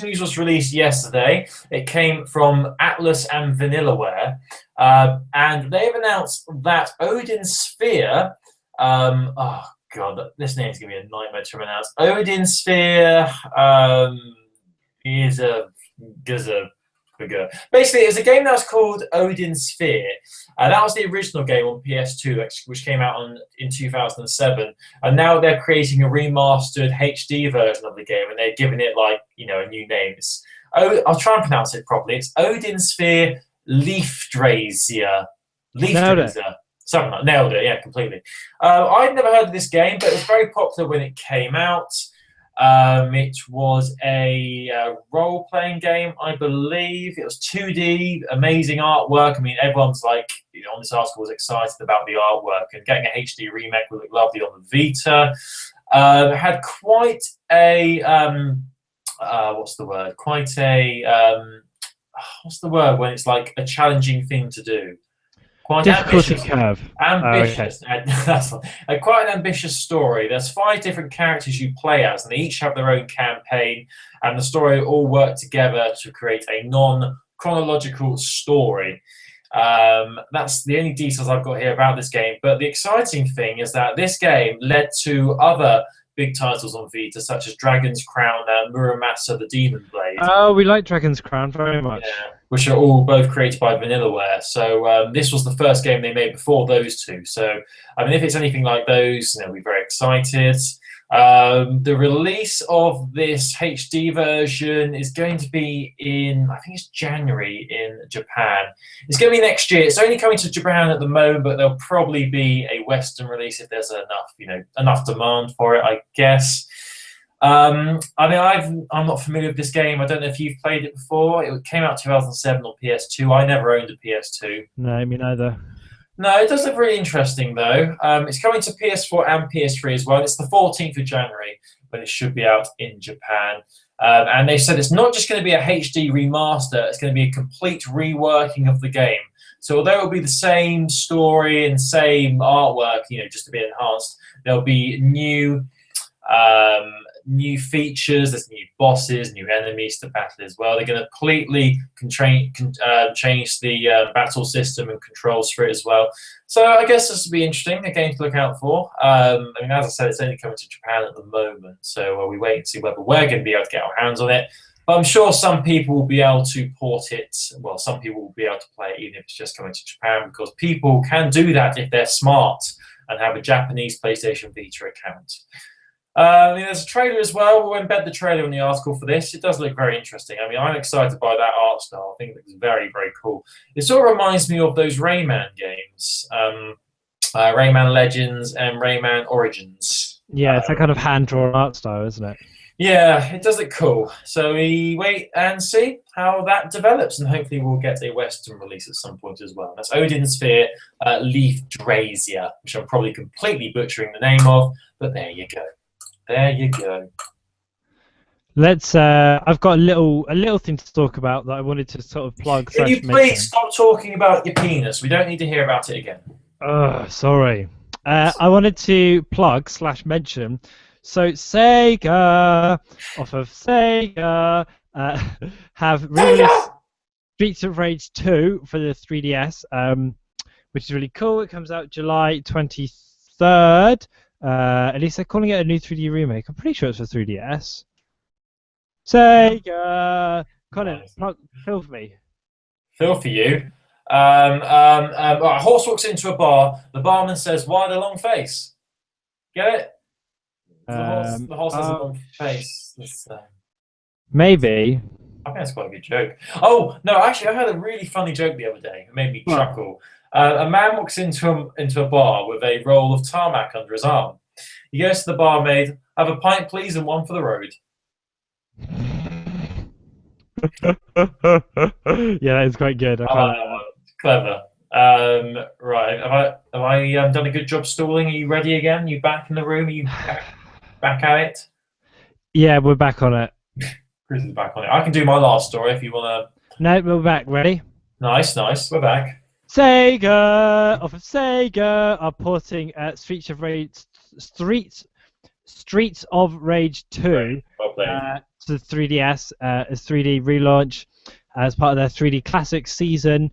S2: news was released yesterday. It came from Atlas and Vanillaware, and they've announced that Odin Sphere. Oh god, this name's gonna be a nightmare to pronounce. Odin Sphere is a basically, it's a game that's called Odin Sphere. That was the original game on PS2, which came out in 2007. And now they're creating a remastered HD version of the game, and they're giving it a new name. I'll try and pronounce it properly. It's Odin Sphere Leafdrazier. Something like nailed it, yeah, completely. I'd never heard of this game, but it was very popular when it came out. It was a role-playing game, I believe. It was 2D, amazing artwork. I mean, everyone's on this article was excited about the artwork, and getting a HD remake would look lovely on the Vita. It had quite a what's the word? What's the word when it's like a challenging thing to do? Quite
S1: difficulty
S2: ambitious.
S1: curve.
S2: Ambitious. That's quite an ambitious story. There's 5 different characters you play as, and they each have their own campaign, and the story all work together to create a non-chronological story. That's the only details I've got here about this game. But the exciting thing is that this game led to other big titles on Vita, such as Dragon's Crown and Muramasa the Demon Blade.
S1: Oh, we like Dragon's Crown very much.
S2: Yeah, which are all both created by Vanillaware. So this was the first game they made before those 2. So, I mean, if it's anything like those, we're very excited. The release of this HD version is going to be in, I think it's January in Japan. It's going to be next year. It's only coming to Japan at the moment, but there'll probably be a Western release if there's enough demand for it, I guess. I'm not familiar with this game. I don't know if you've played it before. It came out 2007 on PS2. I never owned a PS2.
S1: No, me neither.
S2: No, it does look really interesting, though. It's coming to PS4 and PS3 as well. It's the 14th of January when it should be out in Japan. And they said it's not just going to be a HD remaster, it's going to be a complete reworking of the game. So although it'll be the same story and same artwork, just a bit enhanced, there'll be new features, there's new bosses, new enemies to battle as well. They're going to completely change the battle system and controls for it as well. So I guess this will be interesting, a game to look out for. As I said, it's only coming to Japan at the moment, so we wait and see whether we're going to be able to get our hands on it. But I'm sure some people will be able to port it. Well, some people will be able to play it even if it's just coming to Japan, because people can do that if they're smart and have a Japanese PlayStation Vita account. There's a trailer as well. We'll embed the trailer in the article for this. It does look very interesting. I'm excited by that art style. I think it looks very, very cool. It sort of reminds me of those Rayman games, Rayman Legends and Rayman Origins.
S1: Yeah, it's that kind of hand-drawn art style, isn't it?
S2: Yeah, it does look cool. So we wait and see how that develops, and hopefully we'll get a Western release at some point as well. That's Odin Sphere Leafdrazier, which I'm probably completely butchering the name of, but there you go. There you go.
S1: Let's. I've got a little thing to talk about that I wanted to sort of plug.
S2: Can you please stop talking about your penis? We don't need to hear about it again.
S1: Sorry. I wanted to plug / mention. So Sega, off of Sega, have released Streets of Rage 2 for the 3DS, which is really cool. It comes out July 23rd. At least they're calling it a new 3D remake. I'm pretty sure it's for 3DS. Sega! Colin, fill for me.
S2: Fill for you. A horse walks into a bar. The barman says, "Why the long face?" Get it? The horse has a long face.
S1: Maybe.
S2: I think that's quite a good joke. Oh, no, actually, I heard a really funny joke the other day. It made me chuckle. A man walks into a bar with a roll of tarmac under his arm. He goes to the barmaid, "Have a pint, please, and one for the road."
S1: Yeah, that is quite good. I
S2: I
S1: quite
S2: like
S1: like
S2: that one. Clever. Right. Have I done a good job stalling? Are you ready again? You back in the room? Are you back at it?
S1: that. Yeah, we're back on it.
S2: Chris is back on it. I can do my last story if you want to.
S1: No, we're back. Ready?
S2: Nice. We're back.
S1: Sega off of Sega are porting Streets of Rage 2
S2: Well played.
S1: to the 3DS as 3D relaunch as part of their 3D Classics season,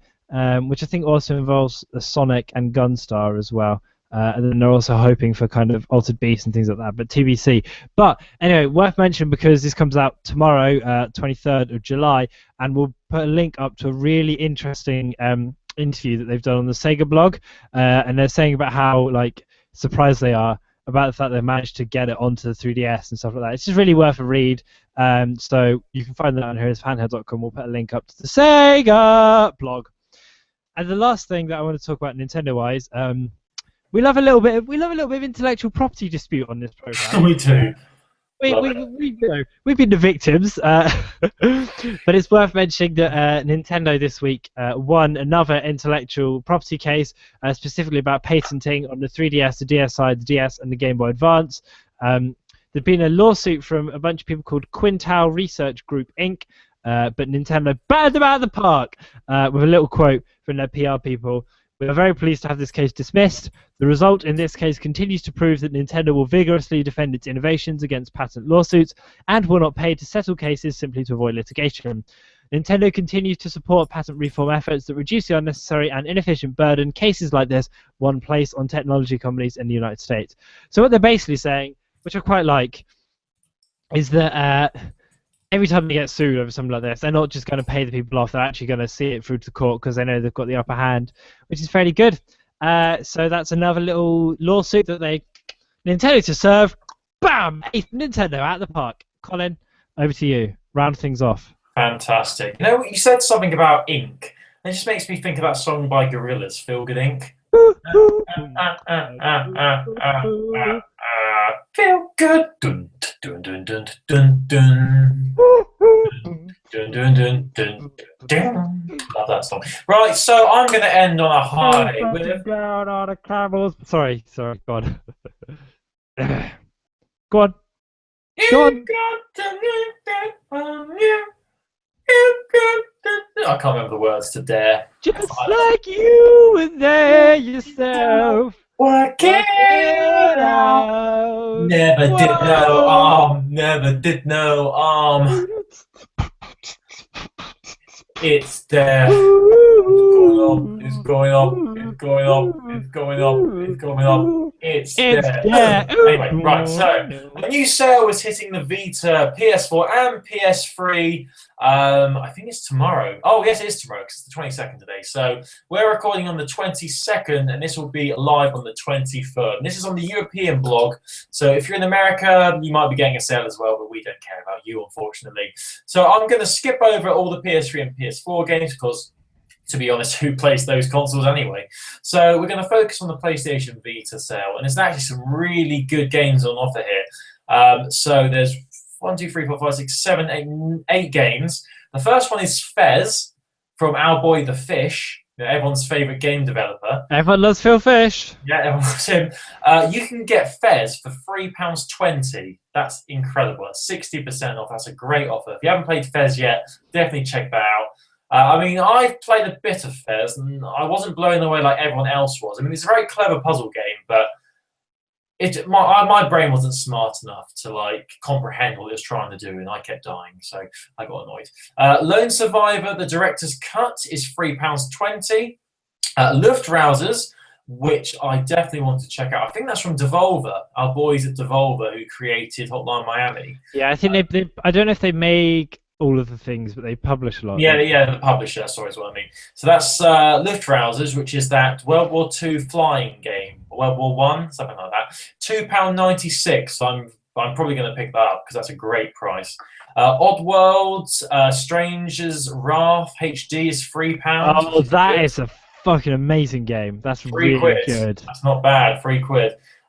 S1: which I think also involves Sonic and Gunstar as well. And then they're also hoping for kind of Altered Beast and things like that, but TBC. But anyway, worth mentioning because this comes out tomorrow, 23rd of July, and we'll put a link up to a really interesting interview that they've done on the Sega blog, and they're saying about how like surprised they are about the fact they managed to get it onto the 3DS and stuff like that. It's just really worth a read. So you can find that on here'sfanhead.com. We'll put a link up to the Sega blog. And the last thing that I want to talk about Nintendo-wise, we love a little bit of intellectual property dispute on this program.
S2: We do.
S1: We've been the victims, but it's worth mentioning that Nintendo this week won another intellectual property case, specifically about patenting on the 3DS, the DSi, the DS, and the Game Boy Advance. There's been a lawsuit from a bunch of people called Quintal Research Group Inc., but Nintendo battered them out of the park with a little quote from their PR people. "We are very pleased to have this case dismissed. The result in this case continues to prove that Nintendo will vigorously defend its innovations against patent lawsuits and will not pay to settle cases simply to avoid litigation. Nintendo continues to support patent reform efforts that reduce the unnecessary and inefficient burden cases like this one place on technology companies in the United States." So what they're basically saying, which I quite like, is that every time they get sued over something like this, they're not just going to pay the people off, they're actually going to see it through to court because they know they've got the upper hand, which is fairly good. So that's another little lawsuit that they Nintendo to serve. Bam! Hey, Nintendo out of the park. Colin, over to you. Round things off.
S2: Fantastic. You know, you said something about ink. It just makes me think of that song by Gorillaz, Feel Good Inc. Feel good. Dun, dun, dun, dun, dun, dun. Dun, dun, dun, dun, dun. Love that song. Right, so I'm going to end on a high with...
S1: Down on a camel's... Sorry, go on. Go on. Go on.
S2: I can't remember the words to Dare.
S1: Just like you were there yourself.
S2: Work it out. Never did no arm. Never did no arm. It's there. It's going up. It's going up. It's going up. It's going up. It's there. Anyway, right. So a new sale is hitting the Vita, PS4, and PS3. I think it's tomorrow. Oh, yes, it is tomorrow because it's the 22nd today. So we're recording on the 22nd, and this will be live on the 23rd. And this is on the European blog. So if you're in America, you might be getting a sale as well, but we don't care about you, unfortunately. So I'm going to skip over all the PS3 and PS4 games because, to be honest, who plays those consoles anyway? So we're going to focus on the PlayStation Vita sale, and there's actually some really good games on offer here. So there's 1, 2, 3, 4, 5, 6, 7, 8 games. The first one is Fez from Our Boy the Fish, everyone's favourite game developer.
S1: Everyone loves Phil Fish.
S2: Yeah, everyone loves him. You can get Fez for £3.20. That's incredible. That's 60% off. That's a great offer. If you haven't played Fez yet, definitely check that out. I mean, I've played a bit of Fez, and I wasn't blown away like everyone else was. I mean, it's a very clever puzzle game, but my brain wasn't smart enough to like comprehend what it was trying to do, and I kept dying, so I got annoyed. Lone Survivor, the director's cut, is £3.20. Luftrausers, which I definitely want to check out. I think that's from Devolver, our boys at Devolver who created Hotline Miami.
S1: Yeah, I think they I don't know if they make all of the things, but they publish a lot.
S2: Yeah, the publisher, sorry, is what I mean. So that's Luftrausers, which is that World War II flying game, World War One, something like that. £2.96. So I'm probably going to pick that up because that's a great price. Oddworld, Stranger's Wrath HD is £3.
S1: Oh, that is a fucking amazing game. That's really
S2: £3.
S1: good.
S2: That's not bad. £3.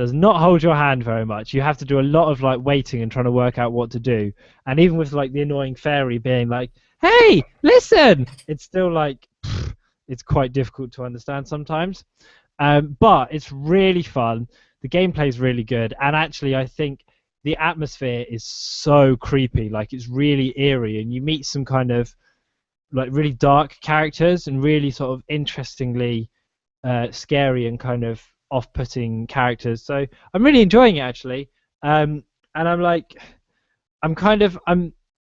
S1: does not hold your hand very much. You have to do a lot of like waiting and trying to work out what to do. And even with like the annoying fairy being like, "Hey, listen," it's still like it's quite difficult to understand sometimes. But it's really fun. The gameplay is really good, and actually, I think the atmosphere is so creepy. Like it's really eerie, and you meet some kind of like really dark characters and really sort of interestingly scary and kind of off-putting characters. So I'm really enjoying it actually. And I'm like, I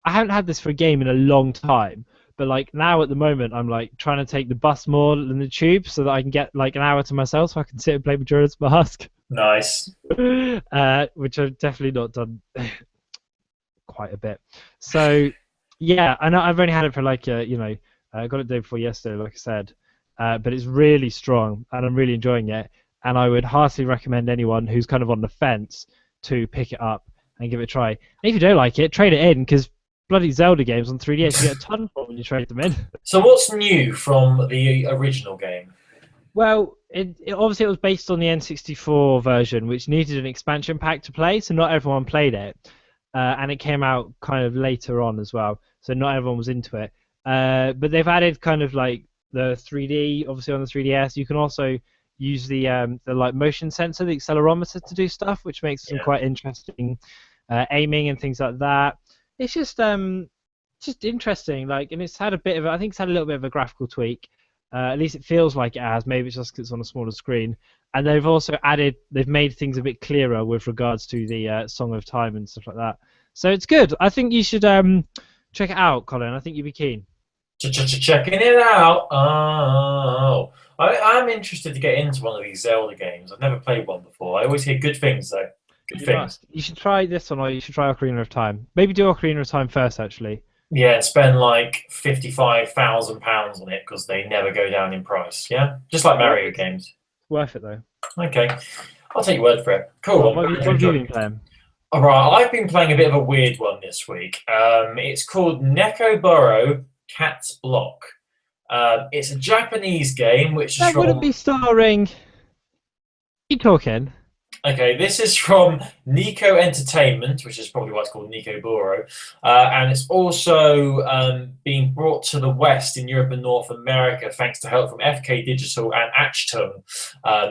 S1: haven't had this for a game in a long time, but like now at the moment I'm like trying to take the bus more than the tube so that I can get like an hour to myself so I can sit and play Majora's Mask.
S2: Nice.
S1: Which I've definitely not done quite a bit. So yeah, I know I've only had it for like I got it the day before yesterday, like I said. But it's really strong, and I'm really enjoying it. And I would heartily recommend anyone who's kind of on the fence to pick it up and give it a try. And if you don't like it, trade it in, because bloody Zelda games on 3DS you get a ton for when you trade them in.
S2: So what's new from the original game?
S1: Well, it obviously it was based on the N64 version, which needed an expansion pack to play, so not everyone played it. And it came out kind of later on as well, so not everyone was into it. But they've added kind of like the 3D, obviously on the 3DS. You can also use the like motion sensor, the accelerometer, to do stuff, which makes some quite interesting aiming and things like that. It's just interesting, like, and it's had a bit of I think it's had a little bit of a graphical tweak. At least it feels like it has. Maybe it's just because it's on a smaller screen. And they've also they've made things a bit clearer with regards to the Song of Time and stuff like that. So it's good. I think you should check it out, Colin. I think you'd be keen.
S2: Checking it out. Oh, I'm interested to get into one of these Zelda games. I've never played one before. I always hear good things, though. Good things.
S1: You should try this one, or you should try Ocarina of Time. Maybe do Ocarina of Time first, actually.
S2: Yeah, and spend like £55,000 on it because they never go down in price. Yeah, just like Mario games.
S1: Worth it though.
S2: Okay, I'll take your word for it. Cool.
S1: What have you been playing?
S2: All right, I've been playing a bit of a weird one this week. It's called Nekoboro Cat's Block. It's a Japanese game which is
S1: that wouldn't be starring. Keep talking.
S2: Okay, this is from Nico Entertainment, which is probably why it's called Nekoboro, and it's also being brought to the West in Europe and North America thanks to help from FK Digital and Achtung.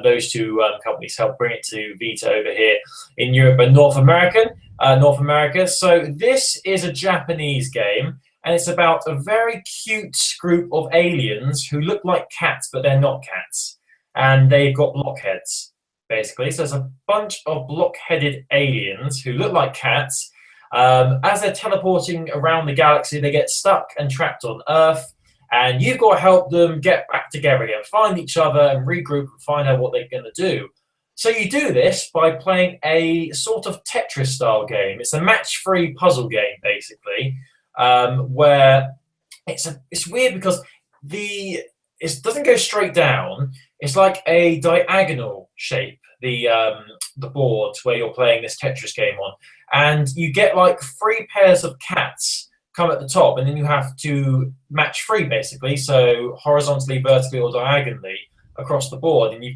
S2: Those two companies helped bring it to Vita over here in Europe and North America. So this is a Japanese game, and it's about a very cute group of aliens who look like cats, but they're not cats, and they've got blockheads. Basically, so there's a bunch of block-headed aliens who look like cats. As they're teleporting around the galaxy, they get stuck and trapped on Earth, and you've got to help them get back together again, find each other and regroup and find out what they're going to do. So you do this by playing a sort of Tetris-style game. It's a match-free puzzle game, basically, where it's weird because it doesn't go straight down. It's like a diagonal shape, the board where you're playing this Tetris game on. And you get like 3 pairs of cats come at the top, and then you have to match 3 basically, so horizontally, vertically, or diagonally across the board. And you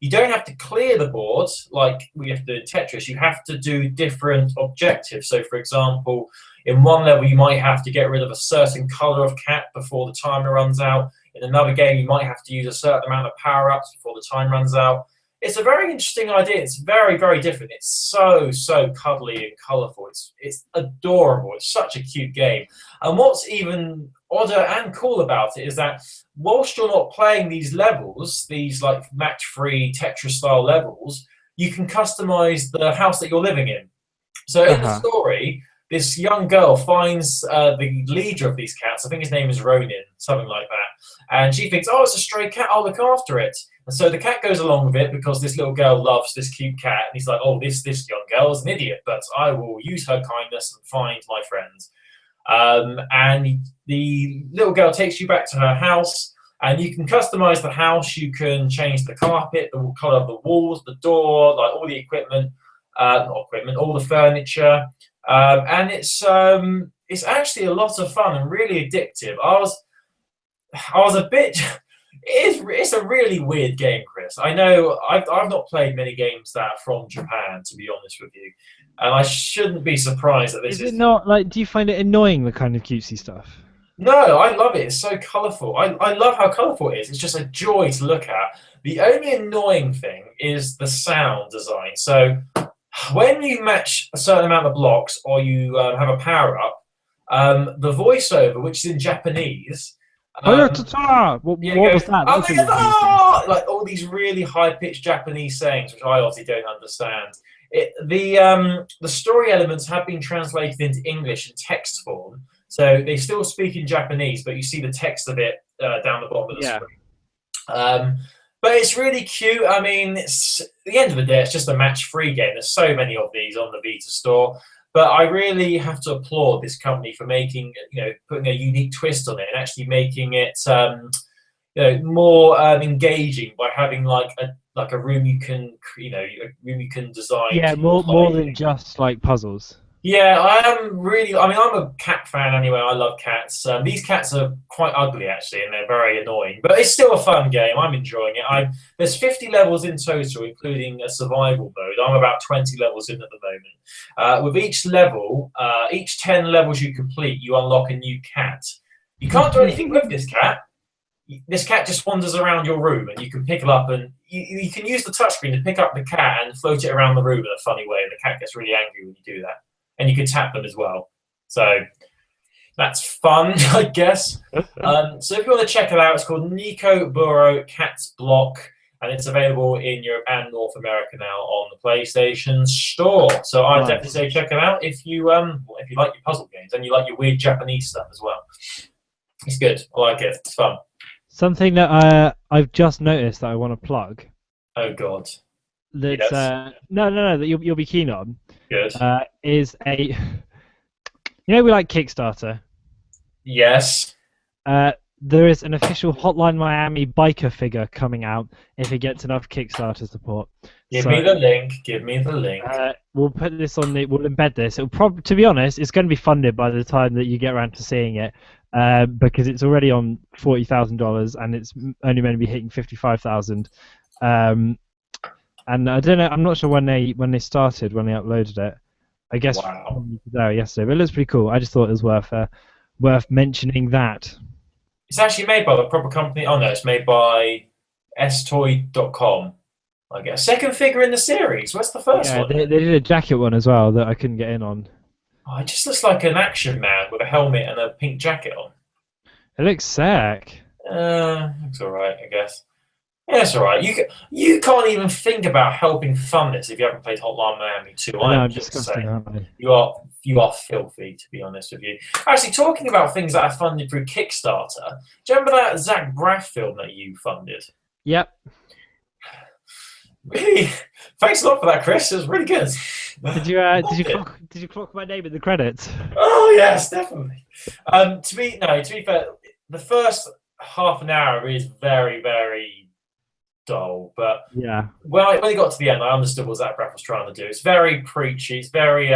S2: don't have to clear the board like we have to do in Tetris. You have to do different objectives. So for example, in one level you might have to get rid of a certain color of cat before the timer runs out. In another game, you might have to use a certain amount of power-ups before the time runs out. It's a very interesting idea. It's very, very different. It's so cuddly and colourful. It's adorable. It's such a cute game. And what's even odder and cool about it is that whilst you're not playing these levels, these like match-free Tetris-style levels, you can customize the house that you're living in. So in the story, this young girl finds the leader of these cats. I think his name is Ronin, something like that. And she thinks, oh, it's a stray cat, I'll look after it. And so the cat goes along with it because this little girl loves this cute cat. And he's like, oh, this young girl is an idiot, but I will use her kindness and find my friends. And the little girl takes you back to her house, and you can customize the house. You can change the carpet, the color of the walls, the door, like all the equipment, all the furniture. And it's actually a lot of fun and really addictive. I was a bit. It's a really weird game, Chris. I know I've not played many games that are from Japan, to be honest with you, and I shouldn't be surprised that this
S1: Is it not like? Do you find it annoying, the kind of cutesy stuff?
S2: No, I love it. It's so colourful. I love how colourful it is. It's just a joy to look at. The only annoying thing is the sound design. So when you match a certain amount of blocks or you have a power up, the voiceover, which is in Japanese.
S1: What was that? That was really
S2: like all these really high pitched Japanese sayings, which I obviously don't understand. The story elements have been translated into English in text form, so they still speak in Japanese, but you see the text of it down the bottom of the screen. But it's really cute. I mean, it's at the end of the day, it's just a match-free game. There's so many of these on the Vita store. But I really have to applaud this company for making, putting a unique twist on it and actually making it, more engaging by having like a room you can, a room you can design.
S1: Yeah, more than just like puzzles.
S2: Yeah, I'm a cat fan anyway. I love cats. These cats are quite ugly actually, and they're very annoying. But it's still a fun game. I'm enjoying it. There's 50 levels in total, including a survival mode. I'm about 20 levels in at the moment. With each level, each 10 levels you complete, you unlock a new cat. You can't do anything with this cat. This cat just wanders around your room, and you can pick it up, and you can use the touchscreen to pick up the cat and float it around the room in a funny way. And the cat gets really angry when you do that. And you can tap them as well. So that's fun, I guess. So if you want to check it out, it's called Nico Buro Cats Block, and it's available in Europe and North America now on the PlayStation Store. So I'd definitely say check it out if you like your puzzle games and you like your weird Japanese stuff as well. It's good. I like it. It's fun.
S1: Something that I've just noticed that I want to plug.
S2: Oh God.
S1: That's no, that you'll be keen on.
S2: Good.
S1: Is we like Kickstarter.
S2: Yes.
S1: There is an official Hotline Miami biker figure coming out if it gets enough Kickstarter support.
S2: Give me the link.
S1: We'll put this on we'll embed this. It'll probably, to be honest, it's going to be funded by the time that you get around to seeing it, because it's already on $40,000 and it's only going to be hitting 55,000. And I don't know. I'm not sure when they started, when they uploaded it. I guess today or yesterday, but it looks pretty cool. I just thought it was worth mentioning that.
S2: It's actually made by the proper company. Oh no, it's made by stoy.com. I guess second figure in the series. What's the first one?
S1: They did a jacket one as well that I couldn't get in on.
S2: Oh, it just looks like an action man with a helmet and a pink jacket on.
S1: It looks sick.
S2: Looks alright, I guess. Yeah, it's alright. You can't even think about helping fund this if you haven't played Hotline Miami 2.
S1: I'm disgusting, aren't I?
S2: You are filthy, to be honest with you. Actually, talking about things that I funded through Kickstarter, do you remember that Zach Braff film that you funded?
S1: Yep.
S2: Really? Thanks a lot for that, Chris. It was really good.
S1: Did you clock my name in the credits?
S2: Oh yes, definitely. To be fair, the first half an hour is very, very dull, but
S1: yeah,
S2: when it got to the end, I understood what Zach Braff was trying to do. It's very preachy. It's very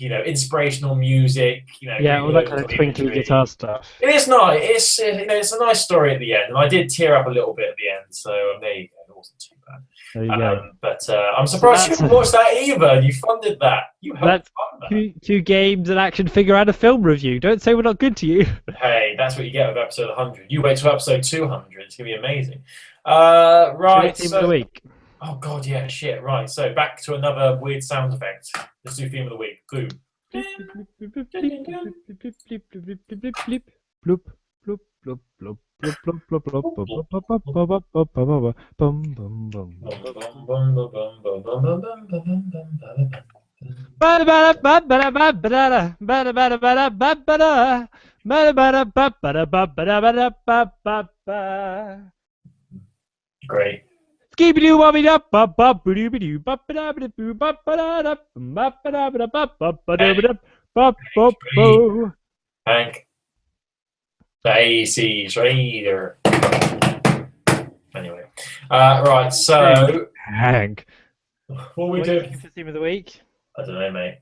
S2: inspirational music.
S1: All that kind of twinkly guitar stuff.
S2: It is nice. It's a nice story at the end, and I did tear up a little bit at the end. So there you go. It wasn't too bad.
S1: There you go.
S2: But I'm surprised you didn't watch that either. You funded that. You helped fund that.
S1: Two games, an action figure, and a film review. Don't say we're not good to you.
S2: Hey, that's what you get with episode 100. You wait till episode 200. It's gonna be amazing. Right.
S1: Theme of the week.
S2: Oh God, yeah, shit. Right. So back to another weird sound effect. Let's do theme of the week. Boom.
S1: Bloop, bloop, bloop, bloop. Bloop, bloop, bloop, bloop, bloop, bum, bum, bum.
S2: Great. Hank. Daisy Schrader. Anyway, right. So
S1: Hank,
S2: what we do?
S1: For theme of the week?
S2: I don't know, mate.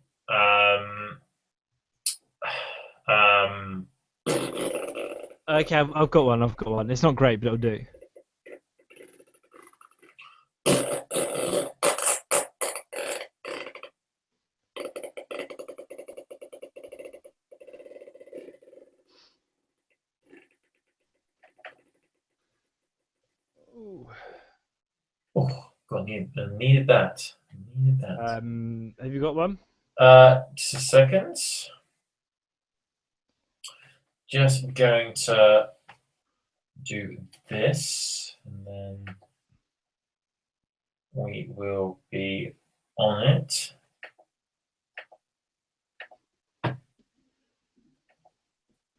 S1: Okay, I've got one. I've got one. It's not great, but it'll do. Ooh.
S2: Oh, God, needed that. Needed that.
S1: Have you got one?
S2: Just a second. Just going to do this, and then we will be on it.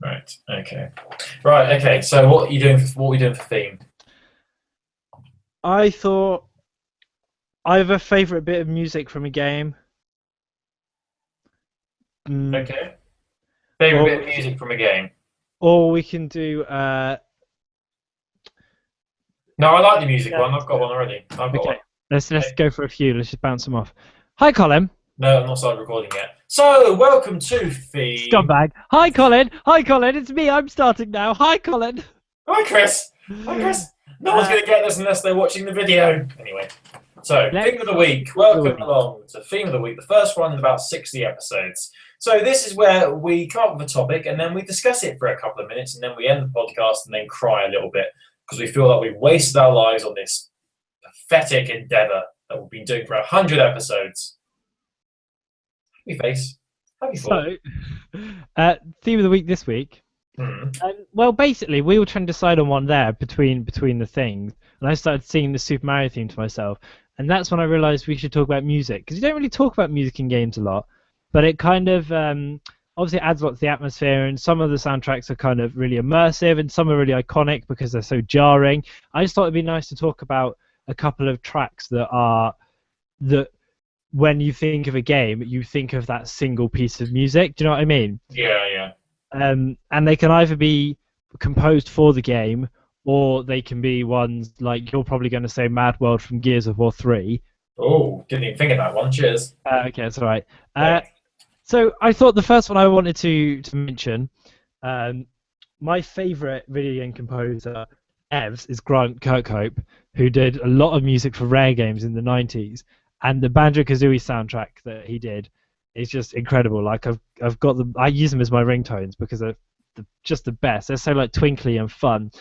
S2: Right. Okay. Right. Okay. So, what are you doing? What are we doing for theme?
S1: I thought I have a favourite bit of music from a game.
S2: Okay. Favorite
S1: Or
S2: bit of music from a game?
S1: Or we can do.
S2: No, I like the music one. I've got one already. I've got
S1: Okay,
S2: one.
S1: let's
S2: Okay.
S1: go for a few. Let's just bounce them off. Hi, Colin.
S2: No, I'm not started recording yet. So, welcome to Theme.
S1: Scumbag. Hi, Colin. Hi, Colin. It's me. I'm starting now. Hi, Colin.
S2: Hi, Chris. Hi, Chris. No one's going to get this unless they're watching the video. Anyway, so Theme of the Week. Welcome along to Theme of the Week, the first one in about 60 episodes. So this is where we come up with a topic and then we discuss it for a couple of minutes and then we end the podcast and then cry a little bit because we feel like we've wasted our lives on this pathetic endeavour that we've been doing for 100 episodes. Happy face. Happy thought.
S1: So, theme of the week this week. Well, basically, we were trying to decide on one there between the things, and I started singing the Super Mario theme to myself, and that's when I realised we should talk about music because you don't really talk about music in games a lot, but it kind of obviously adds a lot to the atmosphere, and some of the soundtracks are kind of really immersive, and some are really iconic because they're so jarring. I just thought it'd be nice to talk about a couple of tracks that when you think of a game, you think of that single piece of music. Do you know what I mean?
S2: Yeah, yeah.
S1: And they can either be composed for the game, or they can be ones like you're probably going to say Mad World from Gears of War 3.
S2: Oh, didn't even think of that one. Cheers.
S1: Okay, that's all right. So I thought the first one I wanted to mention, my favourite video game composer, Evs, is Grant Kirkhope, who did a lot of music for Rare games in the 90s. And the Banjo-Kazooie soundtrack that he did is just incredible. Like I've got them. I use them as my ringtones because they're just the best. They're so like twinkly and fun.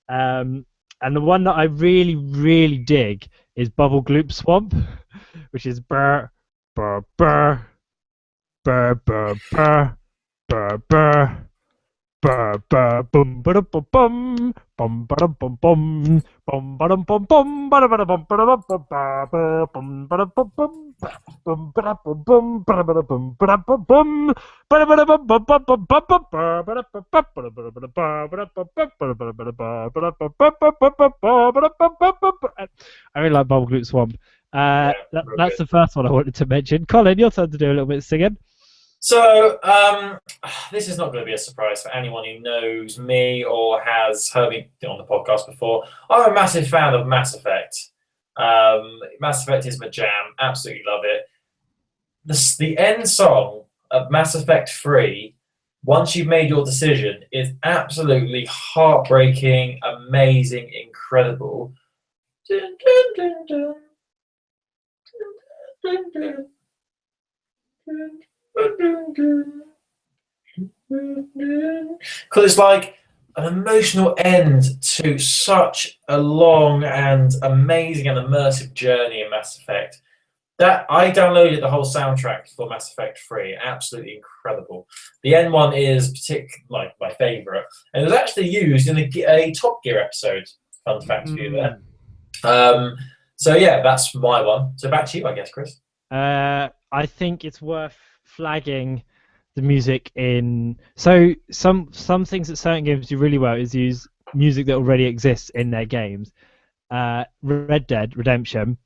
S1: And the one that I really really dig is Bubble Gloop Swamp, which is burr burr burr burr burr burr burr burr. Bum bum bum bum bum bum bum bum bum bum bum bum I really like Bubble Gloop Swamp. That's the first one I wanted to mention. Colin, your turn to do a little bit of singing.
S2: So, this is not going to be a surprise for anyone who knows me or has heard me on the podcast before. I'm a massive fan of Mass Effect. Mass Effect is my jam. Absolutely love it. The end song of Mass Effect 3, once you've made your decision, is absolutely heartbreaking, amazing, incredible. Dun, dun, dun, dun. Dun, dun, dun. Because it's like an emotional end to such a long and amazing and immersive journey in Mass Effect. That I downloaded the whole soundtrack for Mass Effect 3. Absolutely incredible. The end one is like my favourite, and it was actually used in a Top Gear episode. Fun fact for you there. So yeah, that's my one. So back to you, I guess, Chris.
S1: I think it's worth flagging the music in. So some things that certain games do really well is use music that already exists in their games. Red Dead Redemption.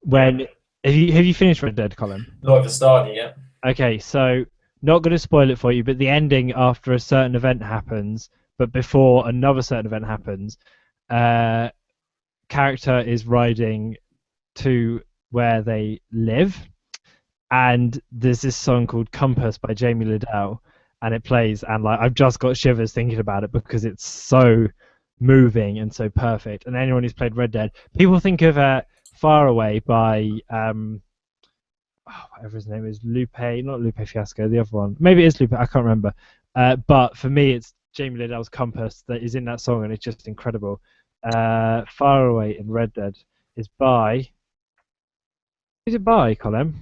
S1: Have you finished Red Dead, Colin?
S2: Not even started yet.
S1: Okay, so not going to spoil it for you, but the ending after a certain event happens, but before another certain event happens, character is riding to where they live, and there's this song called Compass by Jamie Liddell, and it plays, and like I've just got shivers thinking about it because it's so moving and so perfect. And anyone who's played Red Dead, people think of Far Away by whatever his name is, not Lupe Fiasco, the other one. Maybe it is Lupe, I can't remember. But for me, it's Jamie Liddell's Compass that is in that song, and it's just incredible. Far Away in Red Dead is by... Who's it by, Colin?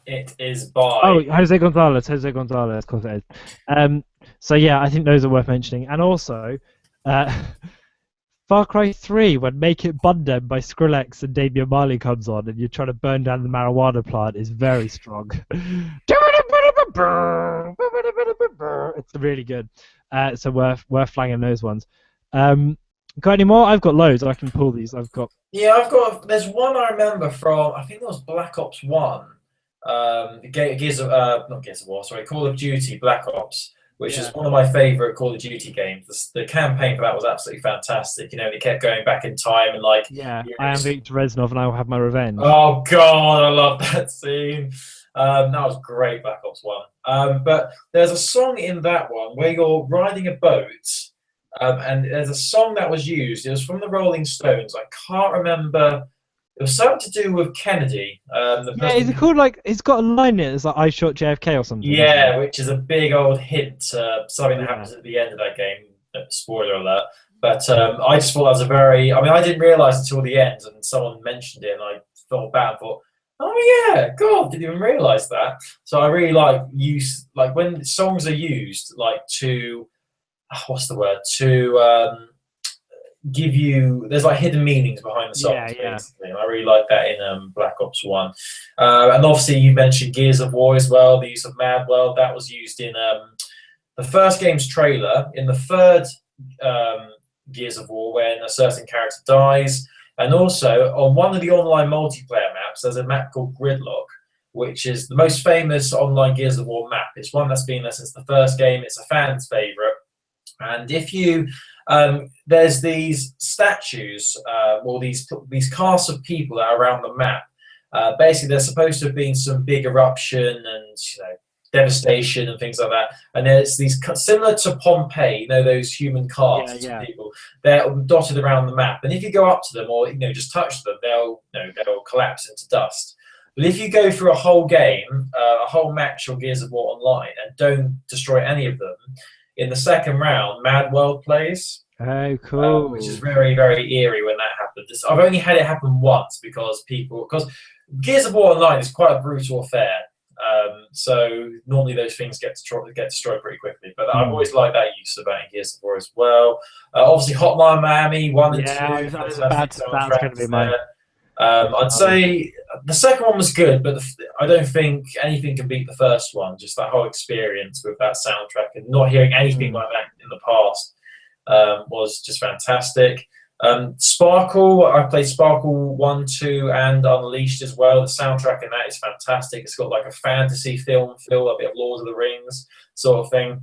S2: It is by...
S1: Oh, Jose Gonzalez, of course it is. So yeah, I think those are worth mentioning. And also, Far Cry 3, when Make It Bundem by Skrillex and Damian Marley comes on and you're trying to burn down the marijuana plant, is very strong. It's really good. So worth flanging those ones. Got any more? I've got loads. I can pull these.
S2: Yeah, there's one I remember from, I think it was Black Ops 1. Not Gears of War, sorry, Call of Duty Black Ops, which is one of my favourite Call of Duty games. The campaign for that was absolutely fantastic. You know, they kept going back in time and like...
S1: Yeah, I am Viktor Reznov and I will have my revenge.
S2: Oh, God, I love that scene. That was great, Black Ops 1. But there's a song in that one where you're riding a boat, and there's a song that was used. It was from the Rolling Stones. I can't remember. It was something to do with Kennedy.
S1: Is it called like it's got a line in it? It's like I shot JFK or something.
S2: Yeah, which is a big old hint. Something that happens at the end of that game. Spoiler alert. But I just thought that was a very. I mean, I didn't realise until the end, and someone mentioned it, and I felt bad. And thought, oh yeah, God, didn't even realise that. So I really like when songs are used like to. What's the word? To give you, there's like hidden meanings behind the songs, basically. And I really like that in Black Ops 1. And obviously you mentioned Gears of War as well, the use of Mad World. That was used in the first game's trailer, in the third Gears of War, when a certain character dies. And also on one of the online multiplayer maps, there's a map called Gridlock, which is the most famous online Gears of War map. It's one that's been there since the first game. It's a fan's favourite. And if you, there's these statues, or these casts of people that are around the map. Basically, there's supposed to have been some big eruption and devastation and things like that. And there's these similar to Pompeii, those human casts of people. They're dotted around the map. And if you go up to them or just touch them, they'll collapse into dust. But if you go through a whole game, a whole match on Gears of War Online, and don't destroy any of them, in the second round, Mad World plays.
S1: Oh, cool.
S2: Which is very, very eerie when that happens. I've only had it happen once because Gears of War Online is quite a brutal affair. So normally those things get destroyed pretty quickly. But I've always liked that use of that in Gears of War as well. Obviously, Hotline Miami 1 and 2.
S1: That's going to be mine.
S2: I'd say the second one was good, but I don't think anything can beat the first one. Just that whole experience with that soundtrack and not hearing anything like that in the past was just fantastic. Sparkle, I played Sparkle 1, 2, and Unleashed as well. The soundtrack in that is fantastic. It's got like a fantasy film feel, a bit of Lord of the Rings sort of thing.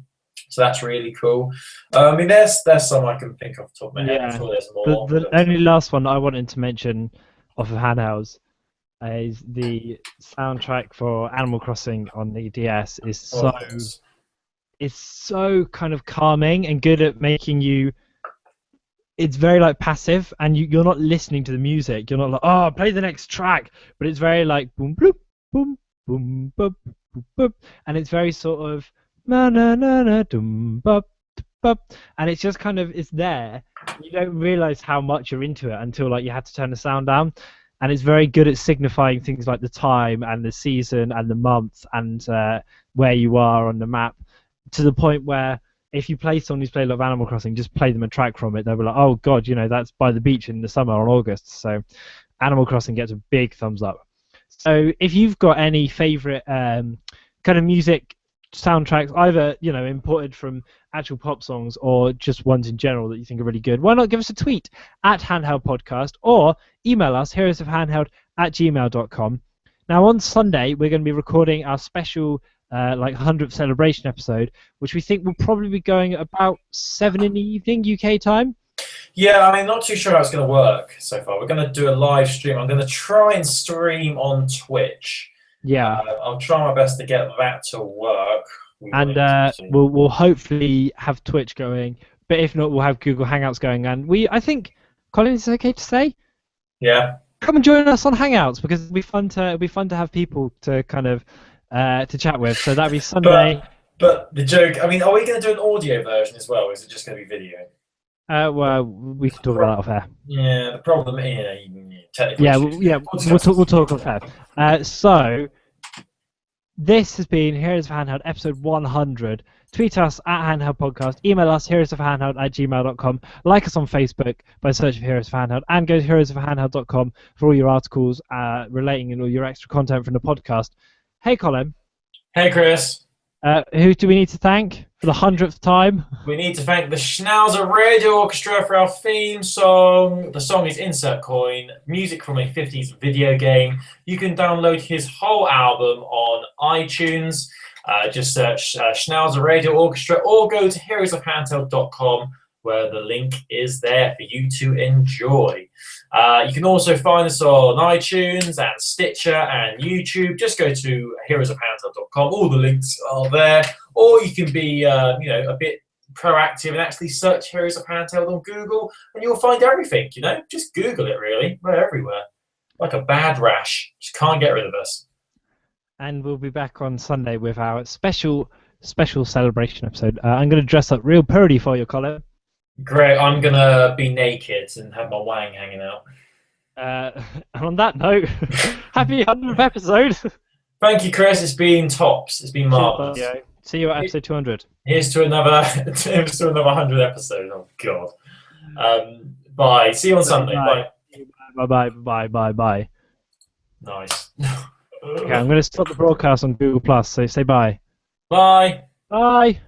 S2: So that's really cool. I mean, there's some I can think off the top of my head. I'm sure there's more.
S1: The only last one I wanted to mention off of handhelds is the soundtrack for Animal Crossing on the DS it's so kind of calming and good at making you. It's very like passive, and you're not listening to the music. You're not like, oh, play the next track, but it's very like boom, bloop, boom, boom, boop, boop, boop, and it's very sort of na na na na dum bup bup, and it's just kind of it's there. You don't realize how much you're into it until like you have to turn the sound down. And it's very good at signifying things like the time and the season and the month and where you are on the map, to the point where if you play someone who's played a lot of Animal Crossing, just play them a track from it, they'll be like, oh God, that's by the beach in the summer on August. So Animal Crossing gets a big thumbs up. So if you've got any favourite kind of music soundtracks, either imported from actual pop songs or just ones in general that you think are really good, why not give us a tweet at Handheld Podcast or email us heroesofhandheld@gmail.com. Now on Sunday we're going to be recording our special 100th celebration episode, which we think will probably be going at about 7 in the evening UK time.
S2: Yeah, I mean, not too sure how it's going to work so far. We're going to do a live stream. I'm going to try and stream on Twitch.
S1: Yeah.
S2: I'll try my best to get that to work.
S1: And we'll hopefully have Twitch going, but if not, we'll have Google Hangouts going. And I think, Colin, is it okay to say?
S2: Yeah.
S1: Come and join us on Hangouts because it'll be fun to have people to kind of to chat with. So that'll be Sunday.
S2: But the joke, I mean, are we going to do an audio version as well, or is it just going to be video?
S1: Well, we can talk about that off air.
S2: Yeah, the problem, technically.
S1: Yeah, we'll talk off air. So this has been Heroes of Handheld episode 100. Tweet us at Handheld Podcast. Email us heroesofhandheld@gmail.com. Like us on Facebook by searching for Heroes of Handheld, and go to heroesofhandheld.com for all your articles relating and all your extra content from the podcast. Hey, Colin.
S2: Hey, Chris.
S1: Who do we need to thank for the 100th time?
S2: We need to thank the Schnauzer Radio Orchestra for our theme song. The song is Insert Coin, music from a 50s video game. You can download his whole album on iTunes. Just search Schnauzer Radio Orchestra or go to heroesofhandheld.com where the link is there for you to enjoy. You can also find us on iTunes and Stitcher and YouTube. Just go to heroesofhandheld.com. All the links are there. Or you can be, a bit proactive and actually search Heroes of Handheld on Google, and you'll find everything. Just Google it. Really, we're everywhere, like a bad rash. Just can't get rid of us. And
S1: we'll be back on Sunday with our special celebration episode. I'm going to dress up real purdy for you, Colin.
S2: Great. I'm going to be naked and have my wang hanging out.
S1: And on that note, happy 100th episode.
S2: Thank you, Chris. It's been tops. It's been marvellous.
S1: Yeah. See you at episode 200.
S2: Here's to another 100 episode. Oh, God. Bye. See you on Sunday. Bye.
S1: Bye.
S2: Nice.
S1: Okay, I'm going to stop the broadcast on Google+, so say bye.
S2: Bye.
S1: Bye.